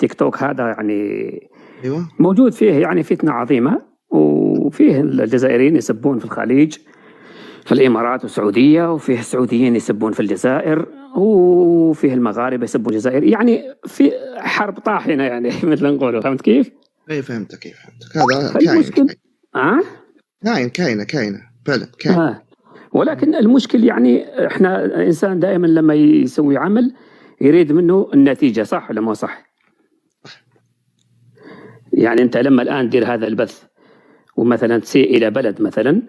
التيك توك هذا يعني ايوه موجود فيه يعني فتنة عظيمة، وفيه الجزائريين يسبون في الخليج في الإمارات والسعودية، وفيه السعوديين يسبون في الجزائر، وفيه المغاربة يسبون الجزائر، يعني في حرب طاحنة يعني مثل نقولوا. فهمت كيف؟ اي فهمتك هذا فالمشكل كاينه فعلا كاين. ولكن المشكل يعني احنا الإنسان دائما لما يسوي عمل يريد منه النتيجة، صح ولا ما صح؟ يعني أنت لما الآن تدير هذا البث ومثلا تسيء إلى بلد مثلا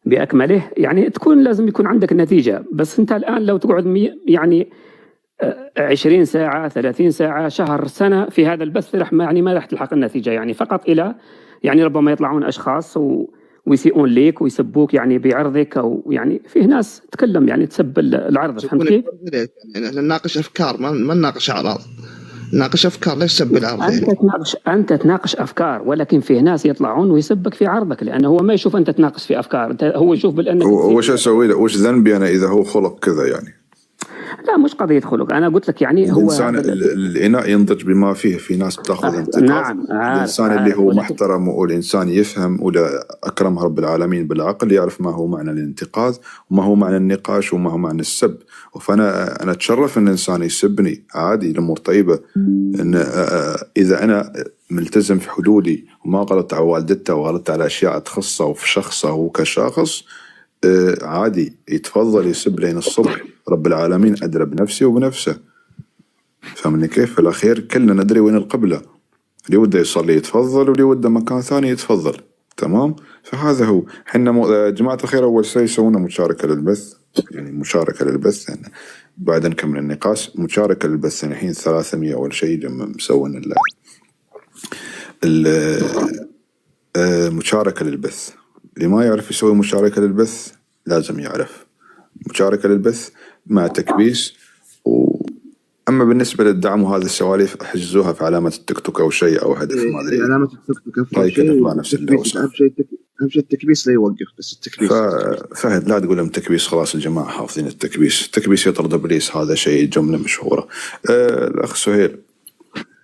بأكمله، يعني تكون لازم يكون عندك نتيجة. بس أنت الآن لو تقعد يعني 20 ساعة 30 ساعة شهر سنة في هذا البث يعني ما راح تلحق النتيجة، يعني فقط إلى يعني ربما يطلعون أشخاص ويسيئون ليك ويسبوك يعني بعرضك، أو يعني فيه ناس تكلم يعني تسب العرض. فهمت كيف؟ يعني نناقش أفكار ما نناقش أعراض، نناقش أفكار ليش سب العرض. أنت تناقش أفكار، ولكن فيه ناس يطلعون ويسبك في عرضك، لأنه هو ما يشوف أنت تناقش في أفكار، هو يشوف بأنك وش أسوي له؟ وش ذنبي أنا إذا هو خلق كذا يعني؟ لا مش قضية خلق، أنا قلت لك يعني هو الإنسان الإناء ينضج بما فيه. في ناس بتاخذ انتقاد. نعم الإنسان اللي هو محترم والإنسان يفهم ولا أكرم رب العالمين بالعقل يعرف ما هو معنى الانتقاد وما هو معنى النقاش وما هو معنى السب. فأنا أتشرف أن الإنسان يسبني عادي، الأمور طيبة. إن إذا أنا ملتزم في حدودي وما غلطت على والدته وغلطت على أشياء تخصه وفي شخصه وكشخص، عادي يتفضل يسب لين الصبح. رب العالمين أدرى بنفسي وبنفسه. فهمني كيف؟ في الأخير كلنا ندري وين القبلة، اللي وده يصلي يتفضل واللي وده مكان ثاني يتفضل. تمام؟ فهذا هو. حنا جماعة الخير أول شيء سوونا مشاركة للبث، يعني مشاركة للبث يعني بعد نكمل النقاش. مشاركة للبث يعني الحين 300 أول شيء لما مسوين مشاركة للبث. اللي ما يعرف يسوي مشاركة للبث لازم يعرف مشاركة للبث مع تكبيس. أما بالنسبة للدعم وهذه السوالف أحجزوها في علامة التيك توك أو شيء أو هدف ما أدري. علامة التيك توك طيب كيف مع نفس اللوسة. أهم شيء التكبيس لا يوقف، بس التكبيس. فهد لا تقول لهم تكبيس، خلاص الجماعة حافظين التكبيس. التكبيس يطرد إبليس، هذا شيء جملة مشهورة. الأخ سهيل.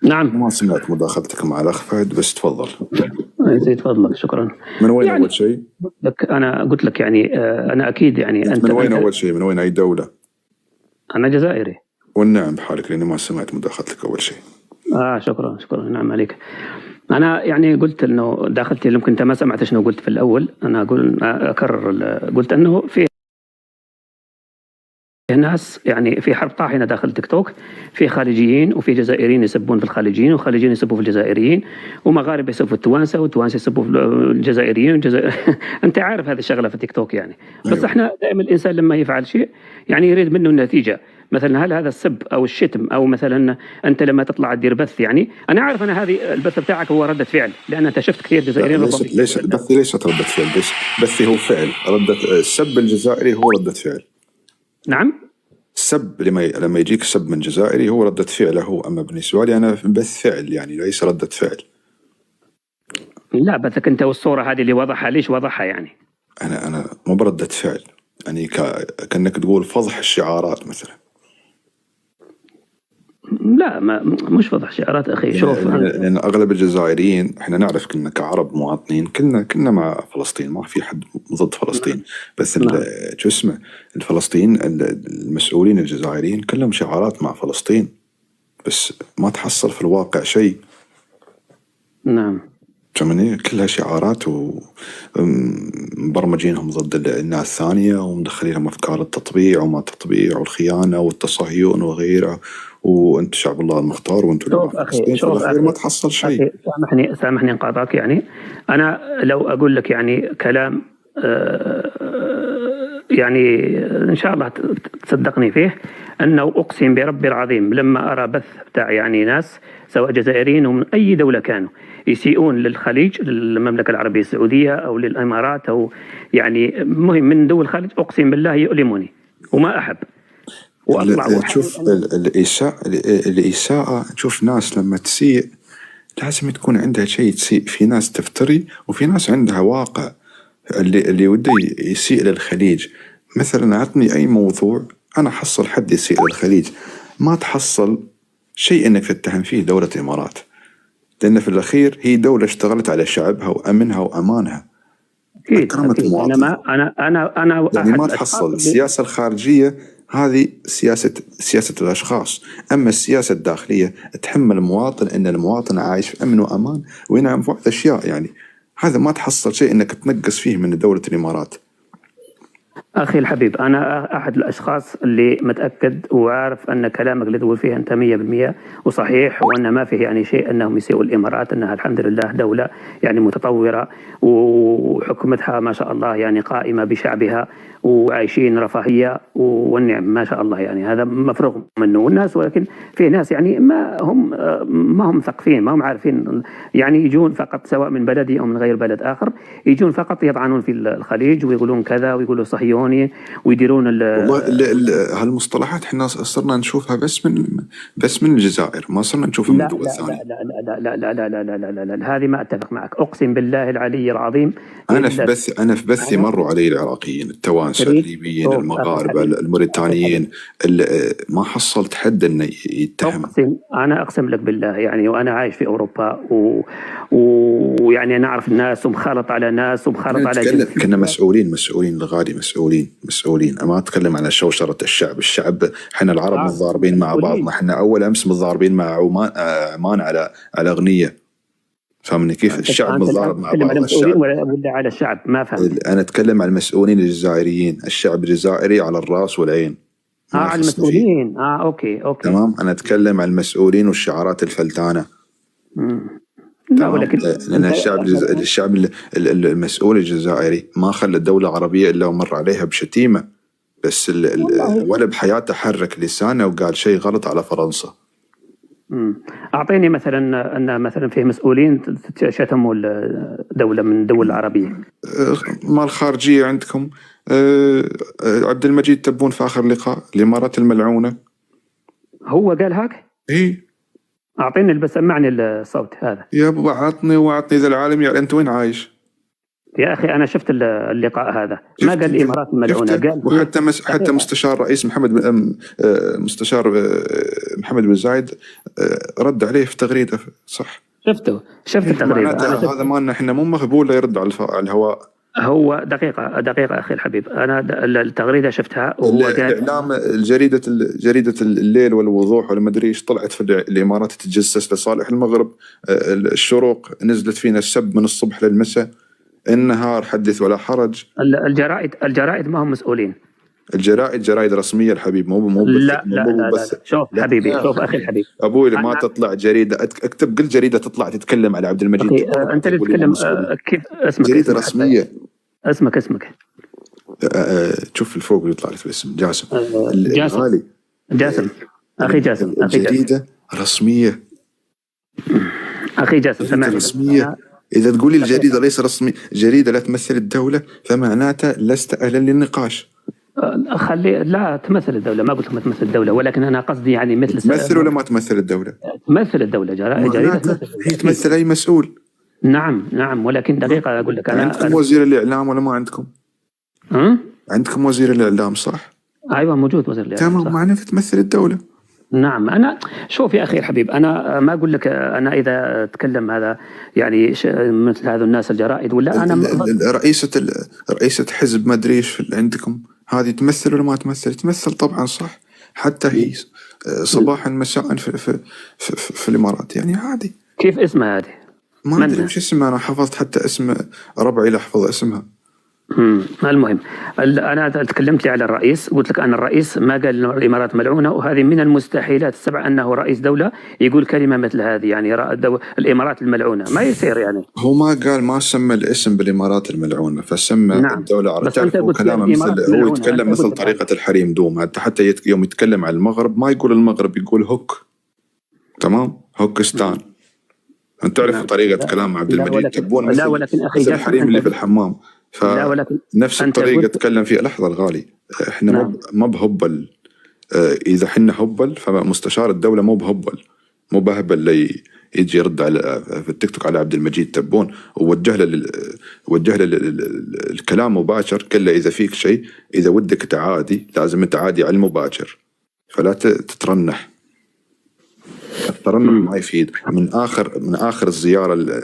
نعم. ما سمعت مداخلتك مع الأخ فهد بس تفضل. تفضل. شكرا. من وين يعني أول شيء؟ أنا قلت لك يعني أنا أكيد يعني أنت من وين أول شيء؟ من وين أي دولة؟ أنا جزائري. والنعم بحالك لأني ما سمعت مداخلتك أول شيء. شكرا نعم عليك. أنا يعني قلت إنه داخلتي يمكن أنت ما سمعت شنو قلت في الأول. أنا أكرر قلت إنه في ناس يعني في حرب طاحنة داخل تيك توك، في خارجيين وفي جزائريين يسبون في الخارجيين، وخارجيين يسبوا في الجزائريين، ومغاربة يسبوا في التوانسة، والتوانسة يسبوا في الجزائريين أنت عارف هذه الشغلة في تيك توك يعني. بس أيوة. احنا دائما الإنسان لما يفعل شيء يعني يريد منه النتيجة. مثلا هل هذا السب أو الشتم أو مثلا أنت لما تطلع تدير بث، يعني أنا عارف أنا هذه البث بتاعك هو ردة فعل، لأن أنت شفت كثير جزائريين. ليش بثي ليست ردة فعل؟ بثي هو فعل. السب الجزائري هو ردة فعل. نعم. السب لما يجيك سب من جزائري هو ردة فعله هو. أما بالنسبة لي أنا بث فعل يعني ليس ردة فعل. لا بثك أنت والصورة هذه اللي وضحها ليش وضحها يعني؟ أنا مو بردة فعل يعني كأنك تقول فضح الشعارات مثلا. لا مش فضح شعارات أخي. شوف لأن أغلب الجزائريين إحنا نعرف كنا كعرب مواطنين كنا مع فلسطين، ما في حد ضد فلسطين. بس شو اسمه الفلسطين المسؤولين الجزائريين كلهم شعارات مع فلسطين، بس ما تحصل في الواقع شيء. نعم. فمني كلها شعارات ومبرمجينهم ضد الناس الثانية ومدخلينهم أفكار التطبيع وما تطبيع والخيانة والتصهيون وغيره، وأنت شعب الله المختار وأنتم شوف أخي ما تحصل شيء. سامحني انقاطعك. يعني أنا لو أقول لك يعني كلام يعني إن شاء الله تصدقني فيه، أنه أقسم برب العظيم لما أرى بث بتاع يعني ناس سواء جزائريين ومن أي دولة كانوا يسيئون للخليج، للمملكة العربية السعودية أو للإمارات أو يعني مهم من دول الخليج، أقسم بالله يؤلمني وما أحب. تشوف الإساءة تشوف ناس لما تسيء لازم تكون عندها شيء تسيء. في ناس تفتري وفي ناس عندها واقع. اللي وده يسيء للخليج مثلا عطني أي موضوع أنا حصل حد يسيء للخليج، ما تحصل شيء انك تتهم فيه دولة الامارات، لان في الاخير هي دولة اشتغلت على شعبها وامنها وامانها، اكرمت اكيد انا مواطنها. ما انا يعني احد ما الاشخاص تحصل السياسة الخارجية هذه سياسة الاشخاص، اما السياسة الداخلية تحمل المواطن ان المواطن عايش في امن وامان وينعم في بعض اشياء. يعني هذا ما تحصل شيء انك تنقص فيه من دولة الامارات. أخي الحبيب، أنا أحد الأشخاص اللي متأكد وعارف أن كلامك اللي تقول فيه أنت 100% وصحيح، وأن ما فيه يعني شيء أنهم يسيئوا الإمارات، أنها الحمد لله دولة يعني متطورة وحكومتها ما شاء الله يعني قائمة بشعبها وعايشين رفاهية والنعم ما شاء الله، يعني هذا مفروغ منه. والناس ولكن في ناس يعني ما هم مثقفين، ما هم عارفين، يعني يجون فقط سواء من بلدي أو من غير بلد آخر، يجون فقط يطعنون في الخليج ويقولون كذا ويقولوا صهيوني ويديرون والله هالمصطلحات احنا صرنا نشوفها بس من الجزائر، ما صرنا نشوفها من لا دول لا لا ثانية. لا لا لا لا لا لا لا لا لا لا، هذه ما اتفق معك، اقسم بالله العلي العظيم. انا في بثي انا مروا علي العراقيين، التوانسة، تريد الليبيين، شوف اخي المغاربة، الحبيب، اخي الحبيب، الموريتانيين، ما حصلت حد انه يتهم. انا اقسم لك بالله يعني، وانا عايش في اوروبا ويعني انا اعرف الناس ومخالط على ناس ومخالط على كنا جنسيات. مسؤولين الغالي، مسؤولين. ما اتكلم على شوشرة الشعب احنا العرب متضاربين مع بعضنا، مسؤولين. احنا اول امس متضاربين مع عمان على اغنية، فاهمني كيف؟ الشعب انت الان متضارب مع تتكلم على بعض. مسؤولين الشعب، ولا على الشعب؟ ما فهمت. انا اتكلم عن المسؤولين الجزائريين، الشعب الجزائري على الراس والعين، ما على يخصني فيه. المسؤولين، اوكي. تمام، انا اتكلم عن المسؤولين والشعارات الفلتانة. مم. لا تمام، ولكن لان انت احنا الان المسؤول الجزائري ما خلى الدولة العربية الا ومر عليها بشتيمة، بس والله. ولا بحياته حرك لسانه وقال شيء غلط على فرنسا. أعطيني مثلا أن مثلا فيه مسؤولين شتموا دولة من الدول العربية. مال خارجية عندكم، عبد المجيد تبون في آخر لقاء الإمارات الملعونة. هو قال هاك؟ إيه، أعطيني بس سمعني الصوت هذا. يا أبو وعطني ذا العالم، يعني أنت وين عايش؟ يا أخي أنا شفت اللقاء هذا، ما قال الإمارات الملعونة، قال وحتى حتى دقيقة. مستشار رئيس مستشار محمد بن زايد رد عليه في تغريدة، صح؟ شفت التغريدة. معناته هذا مالنا احنا مو مقبول يرد على الهواء. هو دقيقة أخي الحبيب، أنا التغريدة شفتها وهو قال الإعلام، جريدة الليل والوضوح ولا ما أدري إيش طلعت في الإمارات تتجسس لصالح المغرب. الشروق نزلت فينا السب من الصبح للمساء، النهار حدث ولا حرج. الجرائد ما هم مسؤولين. الجرائد جرائد رسمية الحبيب، مو لا بس. شوف حبيبي، شوف أخي الحبيب، أبوي ما تطلع جريدة، اكتب قل جريدة تطلع تتكلم على عبد المجيد. أنت اللي تتكلم، كيف اسمك؟ جريدة رسمية. اسمك شوف الفوق يطلع لك الاسم، جاسم. جاسم أخي جاسم. جريدة رسمية. أخي جاسم سمعني رسمية. إذا تقول لي الجريدة ليس رسمي، جريدة لا تمثل الدولة، فمعناته لست أهلا للنقاش. لا تمثل الدولة، ما قلت ما تمثل الدولة، ولكن أنا قصدي يعني مثل تمثل ولا ما تمثل الدولة؟ تمثل الدولة، جريدة هي تمثل أي مسؤول. نعم ولكن دقيقة أقول لك، عندكم وزير الإعلام ولا ما عندكم؟ عندكم وزير الإعلام صح؟ أيوة موجود وزير الإعلام. تمام، معناته تمثل الدولة. نعم. أنا شوف يا أخي الحبيب، أنا ما أقول لك أنا إذا تكلم هذا يعني مثل هذا الناس الجرائد ولا أنا رئيسة حزب ما أدري إيش عندكم، هذه تمثل ولا ما تمثل؟ تمثل طبعا صح، حتى هي صباحا مساء في الإمارات، يعني عادي. كيف اسمها هذه؟ ما أدري وش اسمها، أنا حفظت حتى اسم ربعي لأحفظ اسمها. المهم أنا تكلمت لي على الرئيس، قلت لك أن الرئيس ما قال الإمارات ملعونة، وهذه من المستحيلات السبع أنه رئيس دولة يقول كلمة مثل هذه، يعني الإمارات الملعونة ما يصير. يعني هو ما قال، ما سمى الاسم بالإمارات الملعونة، فسمى الدولة العربية. تعرفوا كلامه مثل هو يتكلم مثل طريقة الحريم دوم، حتى يوم يتكلم عن المغرب ما يقول المغرب، يقول هوك. تمام، هوكستان. أنت تعرف طريقة كلام عبد المجيد تبون مثل الحريم اللي في الحمام، فنفس الطريقة تكلم فيها. لحظة الغالي، احنا ما بهبل. إذا حنا هبل فمستشار الدولة مو بهبل، مو بهبل يجي يرد على في التيك توك على عبد المجيد تبون، ووجه له الكلام مباشر. كله إذا فيك شيء، إذا ودك تعادي لازم تعادي على المباشر، فلا تترنح. الترنح ما يفيد. من آخر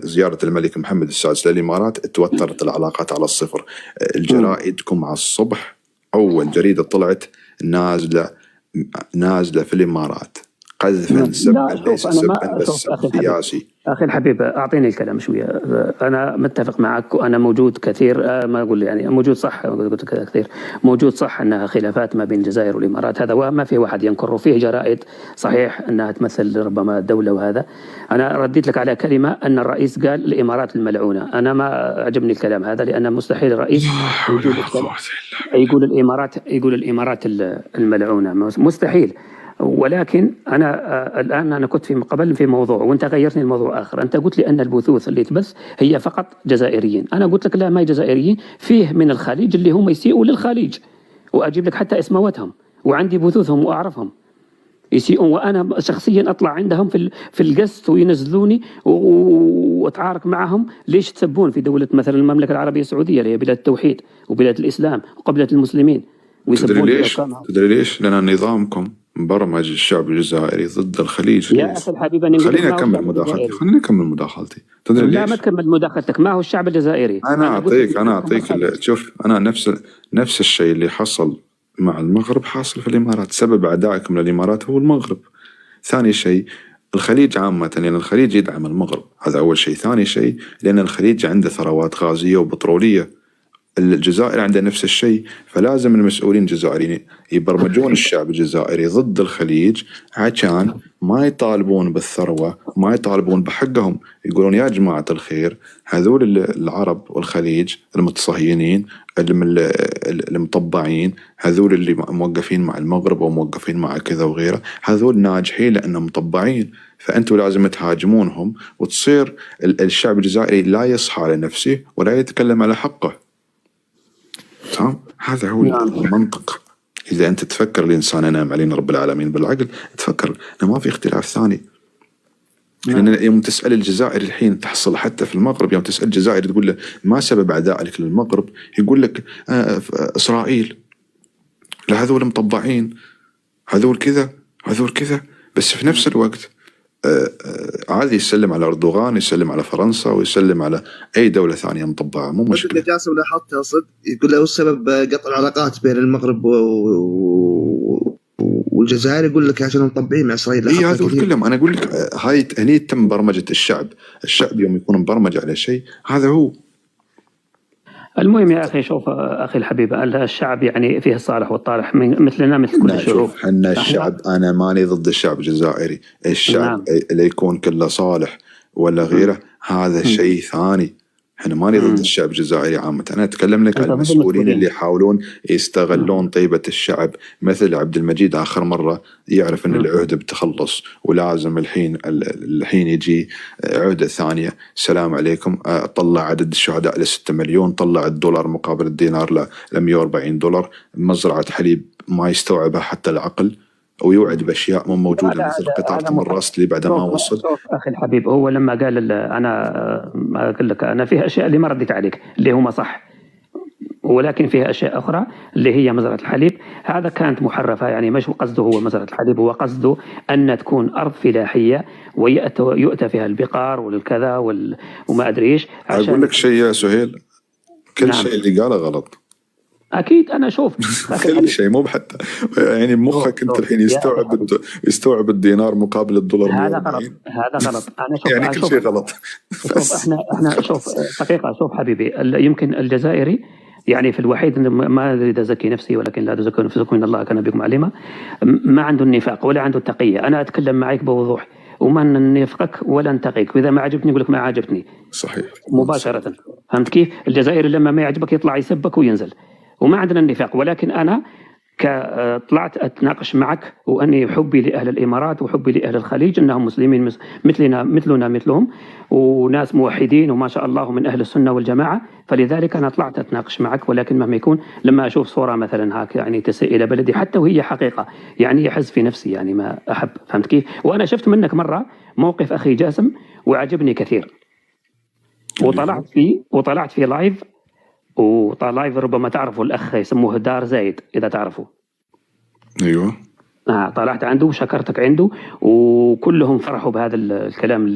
زيارة الملك محمد السادس للإمارات توترت العلاقات على الصفر. الجرائد كم على الصبح أول جريدة طلعت نازلة في الإمارات قذفا سبا ليس سبا بس سياسي. أخي الحبيب أعطيني الكلام شوية. أنا متفق معك وأنا موجود كثير، ما أقول يعني موجود صح، قلت كثير موجود صح أنها خلافات ما بين الجزائر والإمارات، هذا وما في واحد ينكر، وفيه جرائد صحيح أنها تمثل ربما الدولة. وهذا أنا رديت لك على كلمة أن الرئيس قال الإمارات الملعونة، أنا ما عجبني الكلام هذا، لأن مستحيل الرئيس يقول الإمارات الملعونة، مستحيل. ولكن الآن كنت قبل في موضوع وأنت غيرتني الموضوع آخر. أنت قلت لي أن البثوث اللي تبث هي فقط جزائريين، أنا قلت لك لا، ما هي جزائريين، فيه من الخليج اللي هم يسيئوا للخليج، وأجيب لك حتى اسمواتهم، وعندي بثوثهم وأعرفهم يسيئون، وأنا شخصيا أطلع عندهم في القسط وينزلوني وأتعارك معهم. ليش تسبون في دولة مثلا المملكة العربية السعودية اللي هي بلاد التوحيد وبلاد الإسلام وقبلة المسلمين، تدري ليش؟ لأن نظامكم برمج الشعب الجزائري ضد الخليج. يا أخي الحبيب، خليني أكمل مداخلتي. تدري لا ليش؟ ما تكمل مداخلتك. ما هو الشعب الجزائري؟ أنا أعطيك شوف، أنا نفس الشيء اللي حصل مع المغرب حاصل في الإمارات. سبب عدائكم للإمارات هو المغرب. ثاني شيء الخليج عامة، لأن الخليج يدعم المغرب، هذا أول شيء. ثاني شيء لأن الخليج عنده ثروات غازية وبترولية، الجزائر عنده نفس الشيء. فلازم المسؤولين الجزائريين يبرمجون الشعب الجزائري ضد الخليج عشان ما يطالبون بالثروة، ما يطالبون بحقهم. يقولون يا جماعة الخير، هذول العرب والخليج المتصهينين المطبعين، هذول اللي موقفين مع المغرب وموقفين مع كذا وغيره، هذول ناجحين لأنهم مطبعين، فأنتوا لازم تهاجمونهم، وتصير الشعب الجزائري لا يصحى لنفسه ولا يتكلم على حقه. هذا هو المنطق. إذا أنت تفكر الإنسان أنعم علينا رب العالمين بالعقل، تفكر أنه ما في اختلاف ثاني. لأن يوم تسأل الجزائري الحين تحصل حتى في المغرب، يوم تسأل الجزائري تقول له ما سبب عدائك للمغرب، يقول لك إسرائيل، لا هذول مطبعين، هذول كذا. بس في نفس الوقت عادي يسلم على أردوغان، يسلم على فرنسا، ويسلم على أي دولة ثانية مطبعة، مو مشكلة. جاسم لاحظتها صدق، يقول له السبب قطع العلاقات بين المغرب والجزائر، يقول لك عشان مطبعين مع إسرائيل. إيه هذول كلهم. أنا أقول لك هاي هني تم برمجة الشعب يوم يكون مبرمج على شيء هذا هو. المهم يا أخي، شوف أخي الحبيب، الشعب يعني فيه الصالح والطالح مثلنا مثل كل الشعوب. حنا الشعب، أنا ماني ضد الشعب الجزائري، الشعب اللي يكون كله صالح ولا غيره هذا شيء ثاني. احنا ماني ضد الشعب الجزائري عامة، أنا أتكلم لك عن المسؤولين اللي يحاولون يستغلون طيبة الشعب، مثل عبد المجيد آخر مرة يعرف أن العهدة بتخلص ولازم الحين يجي عهدة ثانية. السلام عليكم، طلع عدد الشهداء ل6 مليون، طلع الدولار مقابل الدينار ل140 $، مزرعة حليب ما يستوعبها حتى العقل، ويوعد بأشياء مو موجودة، مثل قطار تمر راستلي بعد ما وصل. أخي الحبيب، هو لما قال أنا أقول لك أنا فيه أشياء اللي ما رديت عليك اللي هما صح، ولكن فيها أشياء أخرى اللي هي مزرعة الحليب، هذا كانت محرفة. يعني مش قصده هو مزرعة الحليب، هو قصده أن تكون أرض فلاحية ويؤتى فيها البقار والكذا وما أدري إيش. أقول لك شيء يا سهيل، كل شيء اللي قاله غلط. أكيد أنا شوف كل شيء، مو حتى يعني مخك أنت الحين يستوعب الدينار مقابل الدولار. هذا غلط. أنا شوف يعني كل شيء غلط. شوف احنا شوف دقيقة، شوف حبيبي، يمكن الجزائري يعني في الوحيد، ما أريد أزكي نفسي ولكن لا تزكوا نفسكم إن الله كان بكم عليما، ما عنده النفاق ولا عنده التقية. أنا أتكلم معك بوضوح وما نفقك ولا نتقيك، وإذا ما عجبتني يقول لك ما عجبتني صحيح مباشرة. فهمت كيف؟ الجزائري لما ما يعجبك يطلع يسبك وينزل، وما عندنا النفاق. ولكن أنا طلعت أتناقش معك، وأني حبي لأهل الإمارات وحبي لأهل الخليج أنهم مسلمين مثلنا مثلهم، وناس موحدين وما شاء الله من أهل السنة والجماعة، فلذلك أنا طلعت أتناقش معك. ولكن مهما يكون لما أشوف صورة مثلا هاك يعني تسيء إلى بلدي حتى وهي حقيقة، يعني يحز في نفسي، يعني ما أحب. فهمت كيف؟ وأنا شفت منك مرة موقف أخي جاسم وعجبني كثير، وطلعت في لايف، وطال لايف ربما تعرفوا الأخ يسموه دار زايد، إذا تعرفوا. أيوة. طلعت عنده وشكرتك عنده، وكلهم فرحوا بهذا الكلام،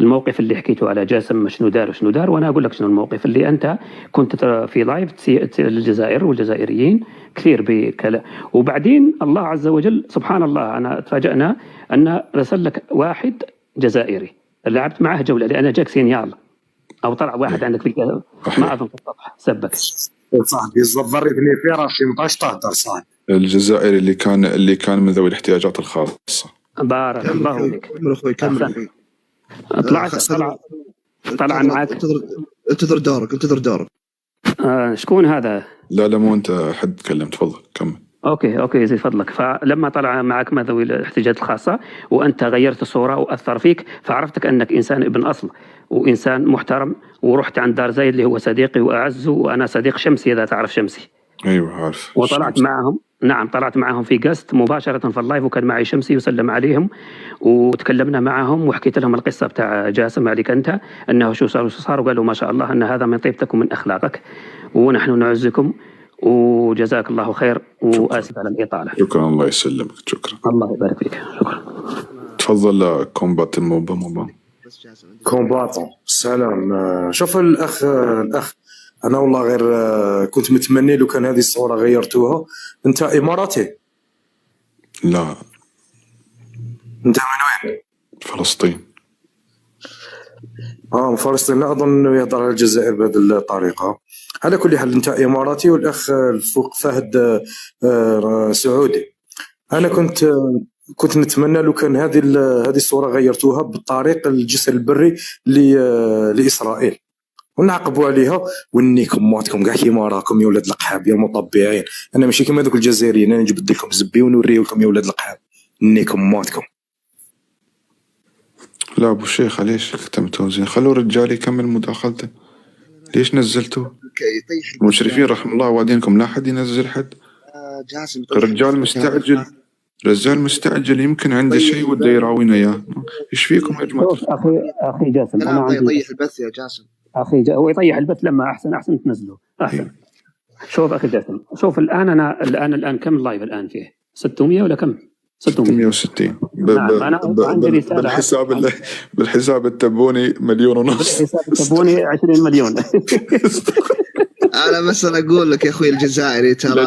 الموقف اللي حكيته على جاسم شنو دار وشنو دار. وانا اقول لك شنو الموقف اللي انت كنت في لايف الجزائر والجزائريين كثير بكلام. وبعدين الله عز وجل سبحان الله انا تفاجأنا ان رسل لك واحد جزائري لعبت معه جوله، لان جاك سينيال او طلع واحد عندك في ما اظن في السطح سبك صاحبي الظرفني في راسي مبقاش تهدر صاحبي. الجزائري اللي كان من ذوي الاحتياجات الخاصة. بارك الله فيك. كمل اخوي كمل. طلع معك. انتظر دورك. شكون هذا؟ لا مو انت، حد تكلم، تفضل كمل. اوكي زي فضلك. فلما طلع معك ما ذوي الاحتياجات الخاصه وانت غيرت الصوره واثر فيك، فعرفتك انك انسان ابن اصل وانسان محترم، ورحت عند دار زايد اللي هو صديقي واعز، وانا صديق شمسي اذا تعرف شمسي. ايوه عارف. وطلعت معهم. نعم طلعت معهم في قست مباشره في اللايف، وكان معي شمسي وسلم عليهم وتكلمنا معهم وحكيت لهم القصه بتاع جاسم عليك انت، انه شو صار وقالوا ما شاء الله ان هذا من طيبتك ومن اخلاقك، ونحن نعزكم وجزاك الله خير. وآسف على الإطالة. شكرا الله يسلمك. شكرا الله يبارك فيك. شكرا. تفضل كومبات الموبا. كومبات سلام. شوف الأخ أنا والله غير كنت متمني لو كان هذه الصورة غيرتوها. أنت إماراتي؟ لا. أنت من وين؟ فلسطين. من فلسطين. لا أظن أنه يهضر على الجزائر بهذه الطريقة. على كل حال أنت إماراتي والأخ الفوق فهد سعودي. أنا كنت نتمنى لو كان هذه الصورة غيرتوها بالطريق الجسر البري لإسرائيل ونعقبوا عليها ونيكم موتكم كاع كيما راكم يا ولاد القحاب يا مطبعين. أنا ماشي كيما ذوك الجزائريين، أنا نجبد لكم زبي ونوريكم يا ولاد القحاب نيكم موتكم. لا أبو الشيخ ليش كتمتوا زين؟ خلوا الرجال يكمل مداخلته. ليش نزلتوه؟ المشرفين رحم الله والدينكم لا حد ينزل حد. الرجال مستعجل يمكن عنده شيء وده يراوينا اياه. ايش فيكم يا جماعه؟ اخي جاسم انا عندي يطيح البث يا جاسم. هو يطيح البث لما احسن تنزله احسن. شوف اخي جاسم، شوف الان كم لايف الان فيه؟ 600 ولا كم؟ 660. أنا عندي رسالة بالحساب التبوني 1.5 مليون. بالحساب التبوني 20 مليون. أنا مثلا أقول لك يا أخوي الجزائري ترى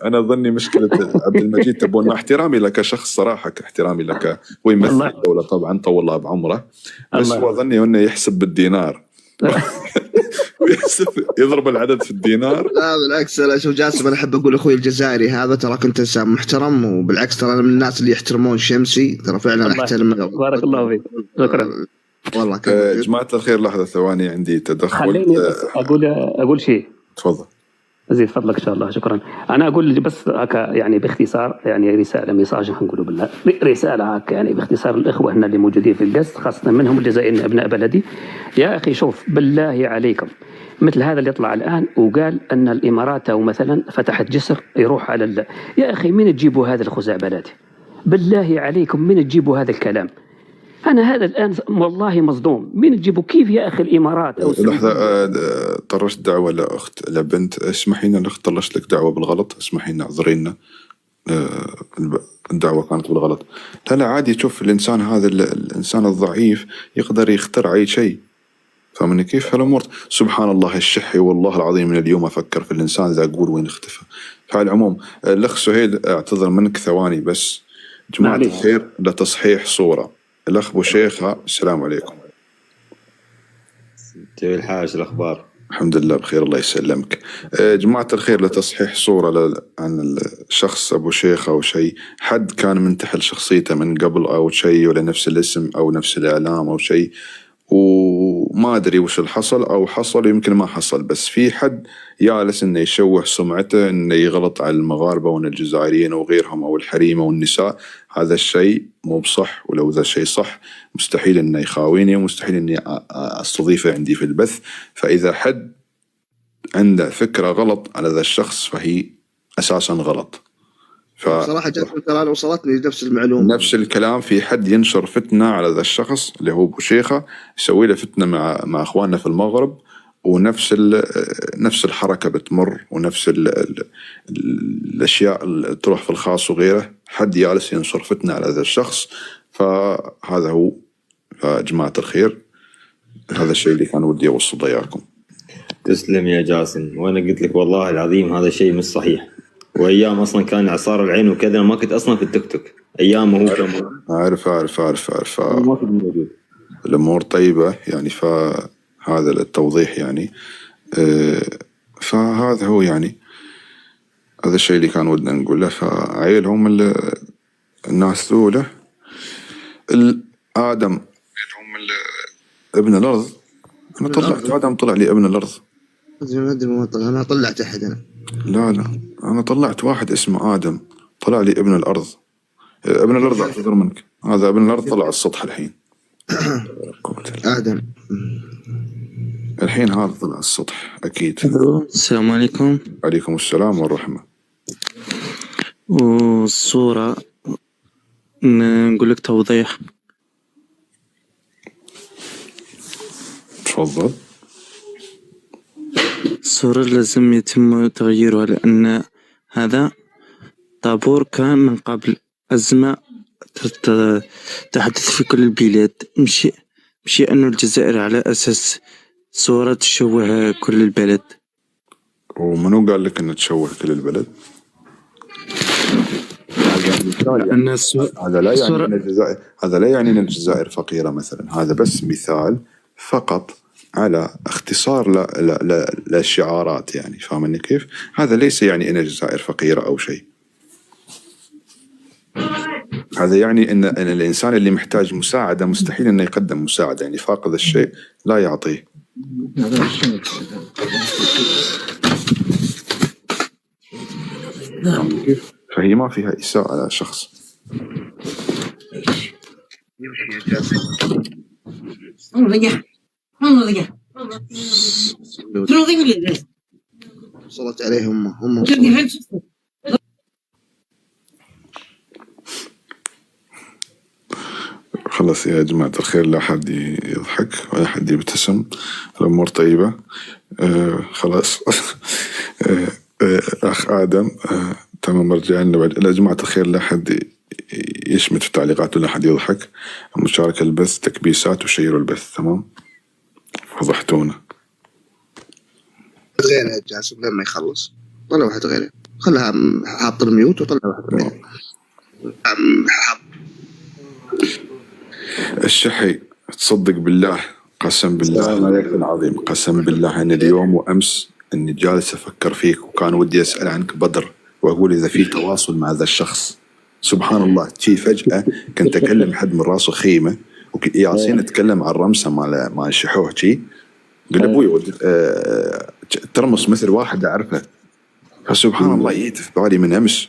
أنا ظني مشكلة عبد المجيد تبون، مع احترامي لك شخص صراحة، احترامي لك ويمثل الدولة طبعا طول الله بعمره، بس هو ظني أنه يحسب بالدينار. يضرب العدد في الدينار. لا بالعكس، انا شوف جاسم انا احب اقول اخوي الجزائري هذا ترى كنت انسان محترم، وبالعكس ترى انا من الناس اللي يحترمون شمسي، ترى فعلا احترم. بارك الله فيك. شكرا والله. جماعة الخير لحظة ثواني عندي تدخل. خليني اقول شيء. تفضل. زيد فضلك ان شاء الله. شكرا. انا اقول بس هكا يعني باختصار، يعني رساله ميساج نقولوا بالله، رساله هكا يعني باختصار الاخوه هنا اللي موجودين في القصد، خاصه منهم الجزائريين ابناء بلدي. يا اخي شوف بالله عليكم، مثل هذا اللي يطلع الان وقال ان الامارات او مثلا فتحت جسر يروح على يا اخي مين تجيبوا هذا الخزعبلات؟ بالله عليكم مين تجيبوا هذا الكلام؟ أنا هذا الآن والله مصدوم. مين تجيبوا كيف يا أخي الإمارات أو لحظة. طرشت دعوة لأخت لبنت، اسمحينا الأخت طرشت لك دعوة بالغلط، اسمحينا اعذرينا، الدعوة كانت بالغلط. لا عادي. شوف الإنسان هذا الإنسان الضعيف يقدر يخترع أي شيء، فمن كيف هالأمور. سبحان الله الشحي والله العظيم من اليوم أفكر في الإنسان ذا أقول وين اختفى. فعلى العموم الأخ سهيل أعتذر منك ثواني بس. جماعة الخير لتصحيح صورة الأخ أبو شيخة، السلام عليكم. كيف الحاج الأخبار؟ الحمد لله بخير الله يسلمك. جماعة الخير لتصحيح صورة عن الشخص أبو شيخة أو شيء، حد كان منتحل شخصيته من قبل أو شيء، ولا نفس الاسم أو نفس الإعلام أو شيء، وما أدري وش الحصل أو حصل يمكن ما حصل، بس في حد يالس إنه يشوه سمعته، إنه يغلط على المغاربة وإن الجزائريين وغيرهم أو الحريمة والنساء. هذا الشيء مو بصح، ولو ذا الشيء صح مستحيل إنه يخاويني ومستحيل إني أستضيفه عندي في البث. فإذا حد عنده فكرة غلط على ذا الشخص فهي أساسا غلط. صراحة جاسم ترى أنا وصلتني نفس المعلومة، نفس الكلام. في حد ينشر فتنة على ذا الشخص اللي هو أبو شيخة، يسوي له فتنة مع أخواننا في المغرب، ونفس نفس الحركة بتمر، ونفس الأشياء اللي تروح في الخاص وغيره، حد جالس ينشر فتنة على هذا الشخص. فهذا هو. جماعة الخير، هذا الشيء اللي كان ودي أوصله إياكم. تسلم يا جاسم، وأنا قلت لك والله العظيم هذا الشيء مش صحيح. وأيام أصلا كان إعصار العين وكذا، ما كنت أصلا في التيك توك أيام هو كمان. عارف ما كنت موجود. الأمور طيبة يعني، فهذا التوضيح يعني. فهذا هو يعني، هذا الشيء اللي كان ودنا نقوله. فعيلهم الناس ذوله آدم هم ابن الأرض. أنا طلعت آدم طلع لي ابن الأرض. أنا طلعت أحد أنا. لا أنا طلعت واحد اسمه آدم طلع لي ابن الأرض. ابن الأرض أعتذر منك، هذا ابن الأرض طلع السطح الحين. آدم الحين هذا طلع السطح أكيد. السلام عليكم. عليكم السلام والرحمة. والصورة نقول لك توضيح. تفضل. الصورة لازم يتم تغييرها، لأن هذا طابور كان من قبل أزمة تحدث في كل البلاد، مش أنه الجزائر على أساس صورة تشوه كل البلد. ومنو قال لك أن تشوه كل البلد؟ هذا لا يعني أن الجزائر فقيرة مثلا، هذا بس مثال فقط على اختصار للشعارات يعني، فاهمني كيف؟ هذا ليس يعني أن الجزائر فقيرة أو شيء. هذا يعني أن الإنسان اللي محتاج مساعدة مستحيل أنه يقدم مساعدة، يعني فاقد الشيء لا يعطيه. فهي ما فيها إساءة على شخص. وصلت عليهم هم. خلص يا جماعة الخير، لا حد يضحك ولا حد يبتسم، الأمور طيبة. خلاص. أخ آدم تمام، رجعنا بعد. يا جماعة الخير لا حد يشمت في التعليقات ولا حد يضحك. مشاركة البث، تكبيسات، وشيروا البث. تمام، فضحتونا. غيره يا جاسم لما يخلص طلع واحد غيره، خلها حاط الميوت وطلع واحد غيره. الشحي تصدق بالله، قسم بالله العظيم، قسم بالله أن اليوم وأمس أني جالس أفكر فيك، وكان ودي أسأل عنك بدر وأقول إذا في تواصل مع هذا الشخص. سبحان الله، شي فجأة كنت أكلم حد من راسه خيمة، وياسين أتكلم عن الرمسة مع الشحوح شي، قل أبوي ترمس مثل واحد أعرفه. فسبحان الله جيت في بالي من أمس،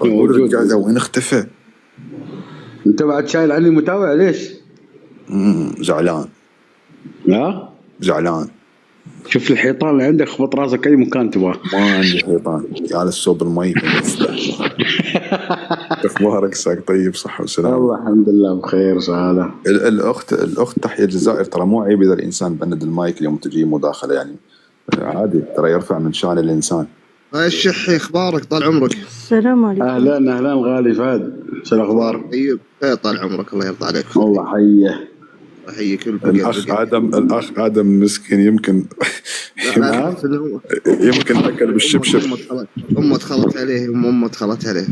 أقول الرجال وين اختفى؟ أنت بعد شايل عني متابع ليش؟ زعلان. لا؟ زعلان. شوف الحيطان اللي عندك، خبط راسك أي مكان تبغاه. ما عندي حيطان، جالس صوب المي. أخبارك ساك طيب، صحة وسلامة؟ الله الحمد لله بخير سعادة. الأخت تحية الجزائر، ترى مو عيب إذا الإنسان بند المايك اليوم تجي مداخلة، يعني عادي، ترى يرفع من شان الإنسان. الشحي اخبارك؟ طال عمرك. السلام عليكم. اهلا غالي فهد، شو الاخبار؟ طيب طال عمرك، الله يرضى عليك. الله حيه. احييك. الاخ ادم مسكين، يمكن اكل بالشبشب. امه دخلت عليه، امه دخلت عليه.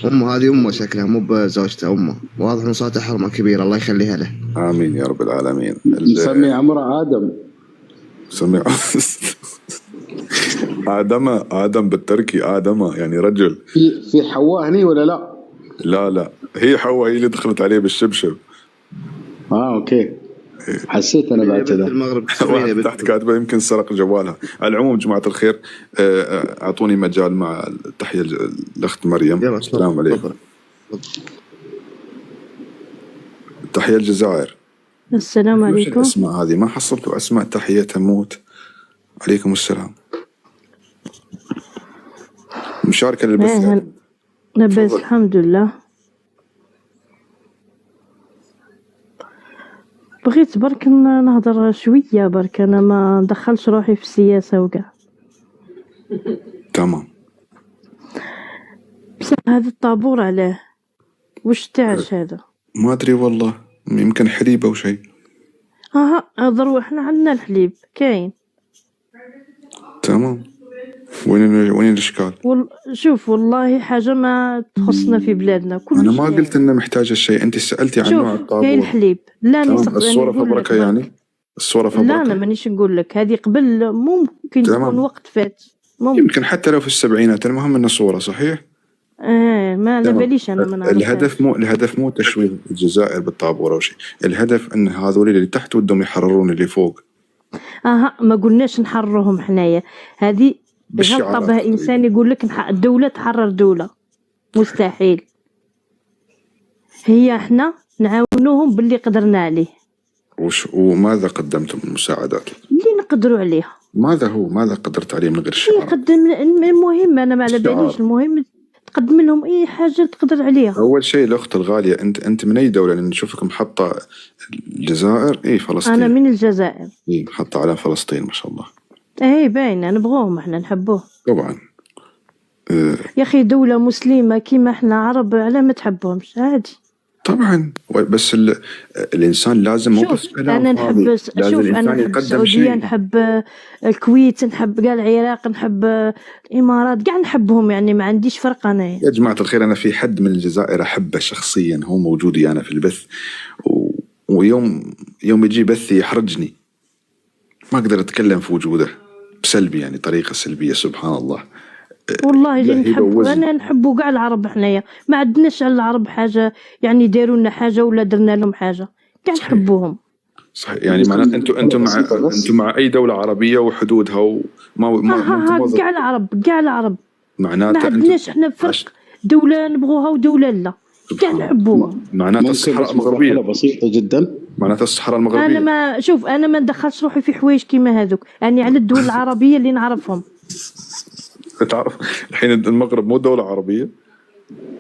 امه هذه امه شكلها، مو بزوجته، امه واضح انه صارت حرمه كبيره، الله يخليها له. امين يا رب العالمين. نسمي عمره ادم. سمي آدم بالتركي، آدم يعني رجل. في حواء هني ولا لا؟ لا هي حواء، هي اللي دخلت عليه بالشبشب. اوكي، حسيت انا بعد كذا. المغرب تحت كاتبه يمكن سرق جوالها. على العموم جماعة الخير، اعطوني مجال مع التحية الاخت مريم. السلام عليكم. تحية الجزائر. السلام عليكم. الاسماء هذه ما حصلتوا اسماء تحية تموت. عليكم السلام. مشاركة للبث. لبس الحمد لله. بغيت برك نهضر شويه برك، انا ما ندخلش روحي في السياسه وكاع. تمام. بصح هذا الطابور علاه واش تاعش هذا؟ ما ادري والله، يمكن حليب او شيء. ضروا احنا عندنا الحليب كاين. تمام. وين الاشكال؟ شوف والله حاجه ما تخصنا في بلادنا كل انا شيء. ما قلت انه محتاج الشيء، انت سالتي عن نوع الطابور. كاين الحليب. لا الصوره فبركه يعني الصوره فبركه. لا انا مانيش نقول لك هذه قبل، ممكن تكون وقت فات، ممكن. يمكن حتى لو في السبعينات، المهم انه صوره صحيح. ما على باليش انا ما نعرفش. الهدف مو تشويه الجزائر بالطابور او شيء، الهدف ان هذول اللي تحت ودهم يحررون اللي فوق. ما قلناش نحررهم حنايا، هذه غلطه بها انسان يقول لك الدوله تحرر دوله، مستحيل. هي احنا نعاونوهم باللي قدرنا عليه. وماذا قدمتم من مساعدات؟ اللي نقدروا عليها. ماذا قدرت عليه من غير الشعار؟ يقدم المهم، انا ما على باليش، المهم تقدم لهم اي حاجه تقدر عليها. اول شيء الاخت الغاليه، انت من اي دوله؟ لان نشوفك محطه الجزائر. فلسطين. انا من الجزائر. محطه على فلسطين ما شاء الله. باين، نبغوهم احنا نحبوه طبعا. يا اخي دوله مسلمه كيما احنا عرب، على ما تحبهمش عادي. طبعا، بس الانسان لازم مو بس كلام. انا نحب السعوديه، نحب الكويت، نحب كاع العراق، نحب الامارات، كاع نحبهم يعني، ما عنديش فرق انا يعني. يا جماعه الخير، انا في حد من الجزائر احبه شخصيا، هو موجود انا في البث، ويوم يجي بثي يحرجني، ما اقدر اتكلم في وجوده بسلبي، يعني طريقه سلبيه. سبحان الله. والله اللي نحب انا نحبوا كاع العرب حنايا، ما عندناش على العرب حاجه يعني داروا لنا حاجه ولا درنا لهم حاجه، كاع نحبوهم. صحيح. يعني معناته انتم مع اي دوله عربيه وحدودها وما كاع العرب معناته ما عندناش احنا فرق دوله نبغوها ودوله لا، كاع نحبوهم. معناته الصحراء المغربيه بسيطه جدا. معناته الصحراء المغربيه. انا ما ندخلش روحي في حوايج كيما هذوك، يعني على الدول العربيه اللي نعرفهم. تعرف الحين المغرب مو دولة عربية؟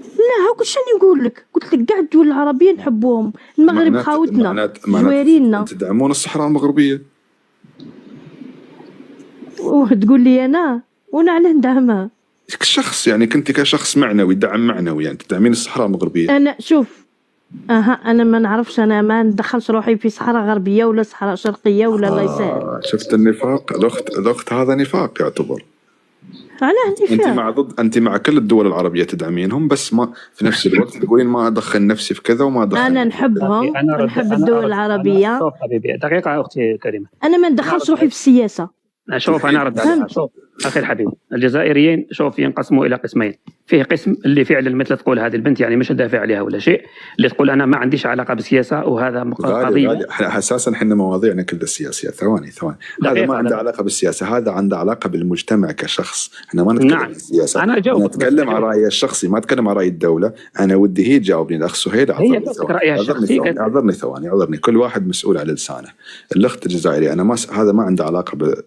لا هاك شنو نقول لك، قلت لك كاع الدول العربية نحبوهم، المغرب خاوتنا جوارينا. تدعمون الصحراء المغربية؟ تقول لي أنا وانا على ندعمها كشخص، يعني كنت كشخص معنوي، دعم معنوي، يعني تدعمين الصحراء المغربية. أنا شوف أنا ما نعرفش، أنا ما ندخلش روحي في صحراء غربية ولا صحراء شرقية ولا الله يسهل. شفت النفاق الأخت هذا نفاق يعتبر. انت مع كل الدول العربيه تدعمينهم، بس ما في نفس الوقت تقولين ما ادخل نفسي في كذا وما ادخل. انا نحبهم ونحب الدول العربيه. شوف حبيبي دقيقه اختي كريمه، انا ما ندخلش روحي في السياسه. شوف انا ارد عليها. شوف اخي الحبيب، الجزائريين شوف ينقسموا الى قسمين، فيه قسم اللي فعلا مثل تقول هذه البنت يعني مش دافع عليها ولا شيء، اللي تقول انا ما عنديش علاقه بالسياسه وهذا قضيه. اساسا احنا مواضيعنا كلها سياسيه. ثواني هذا ما عنده علاقه بالسياسه، هذا عنده علاقه بالمجتمع كشخص. احنا ما نتكلم عن السياسه، انا اتكلم عن رايي الشخصي، ما اتكلم عن راي الدوله. انا ودي هي تجاوبني الاخ سهيل. اعذرني كل واحد مسؤول على لسانه. الاخت الجزائريه انا هذا ما عنده علاقه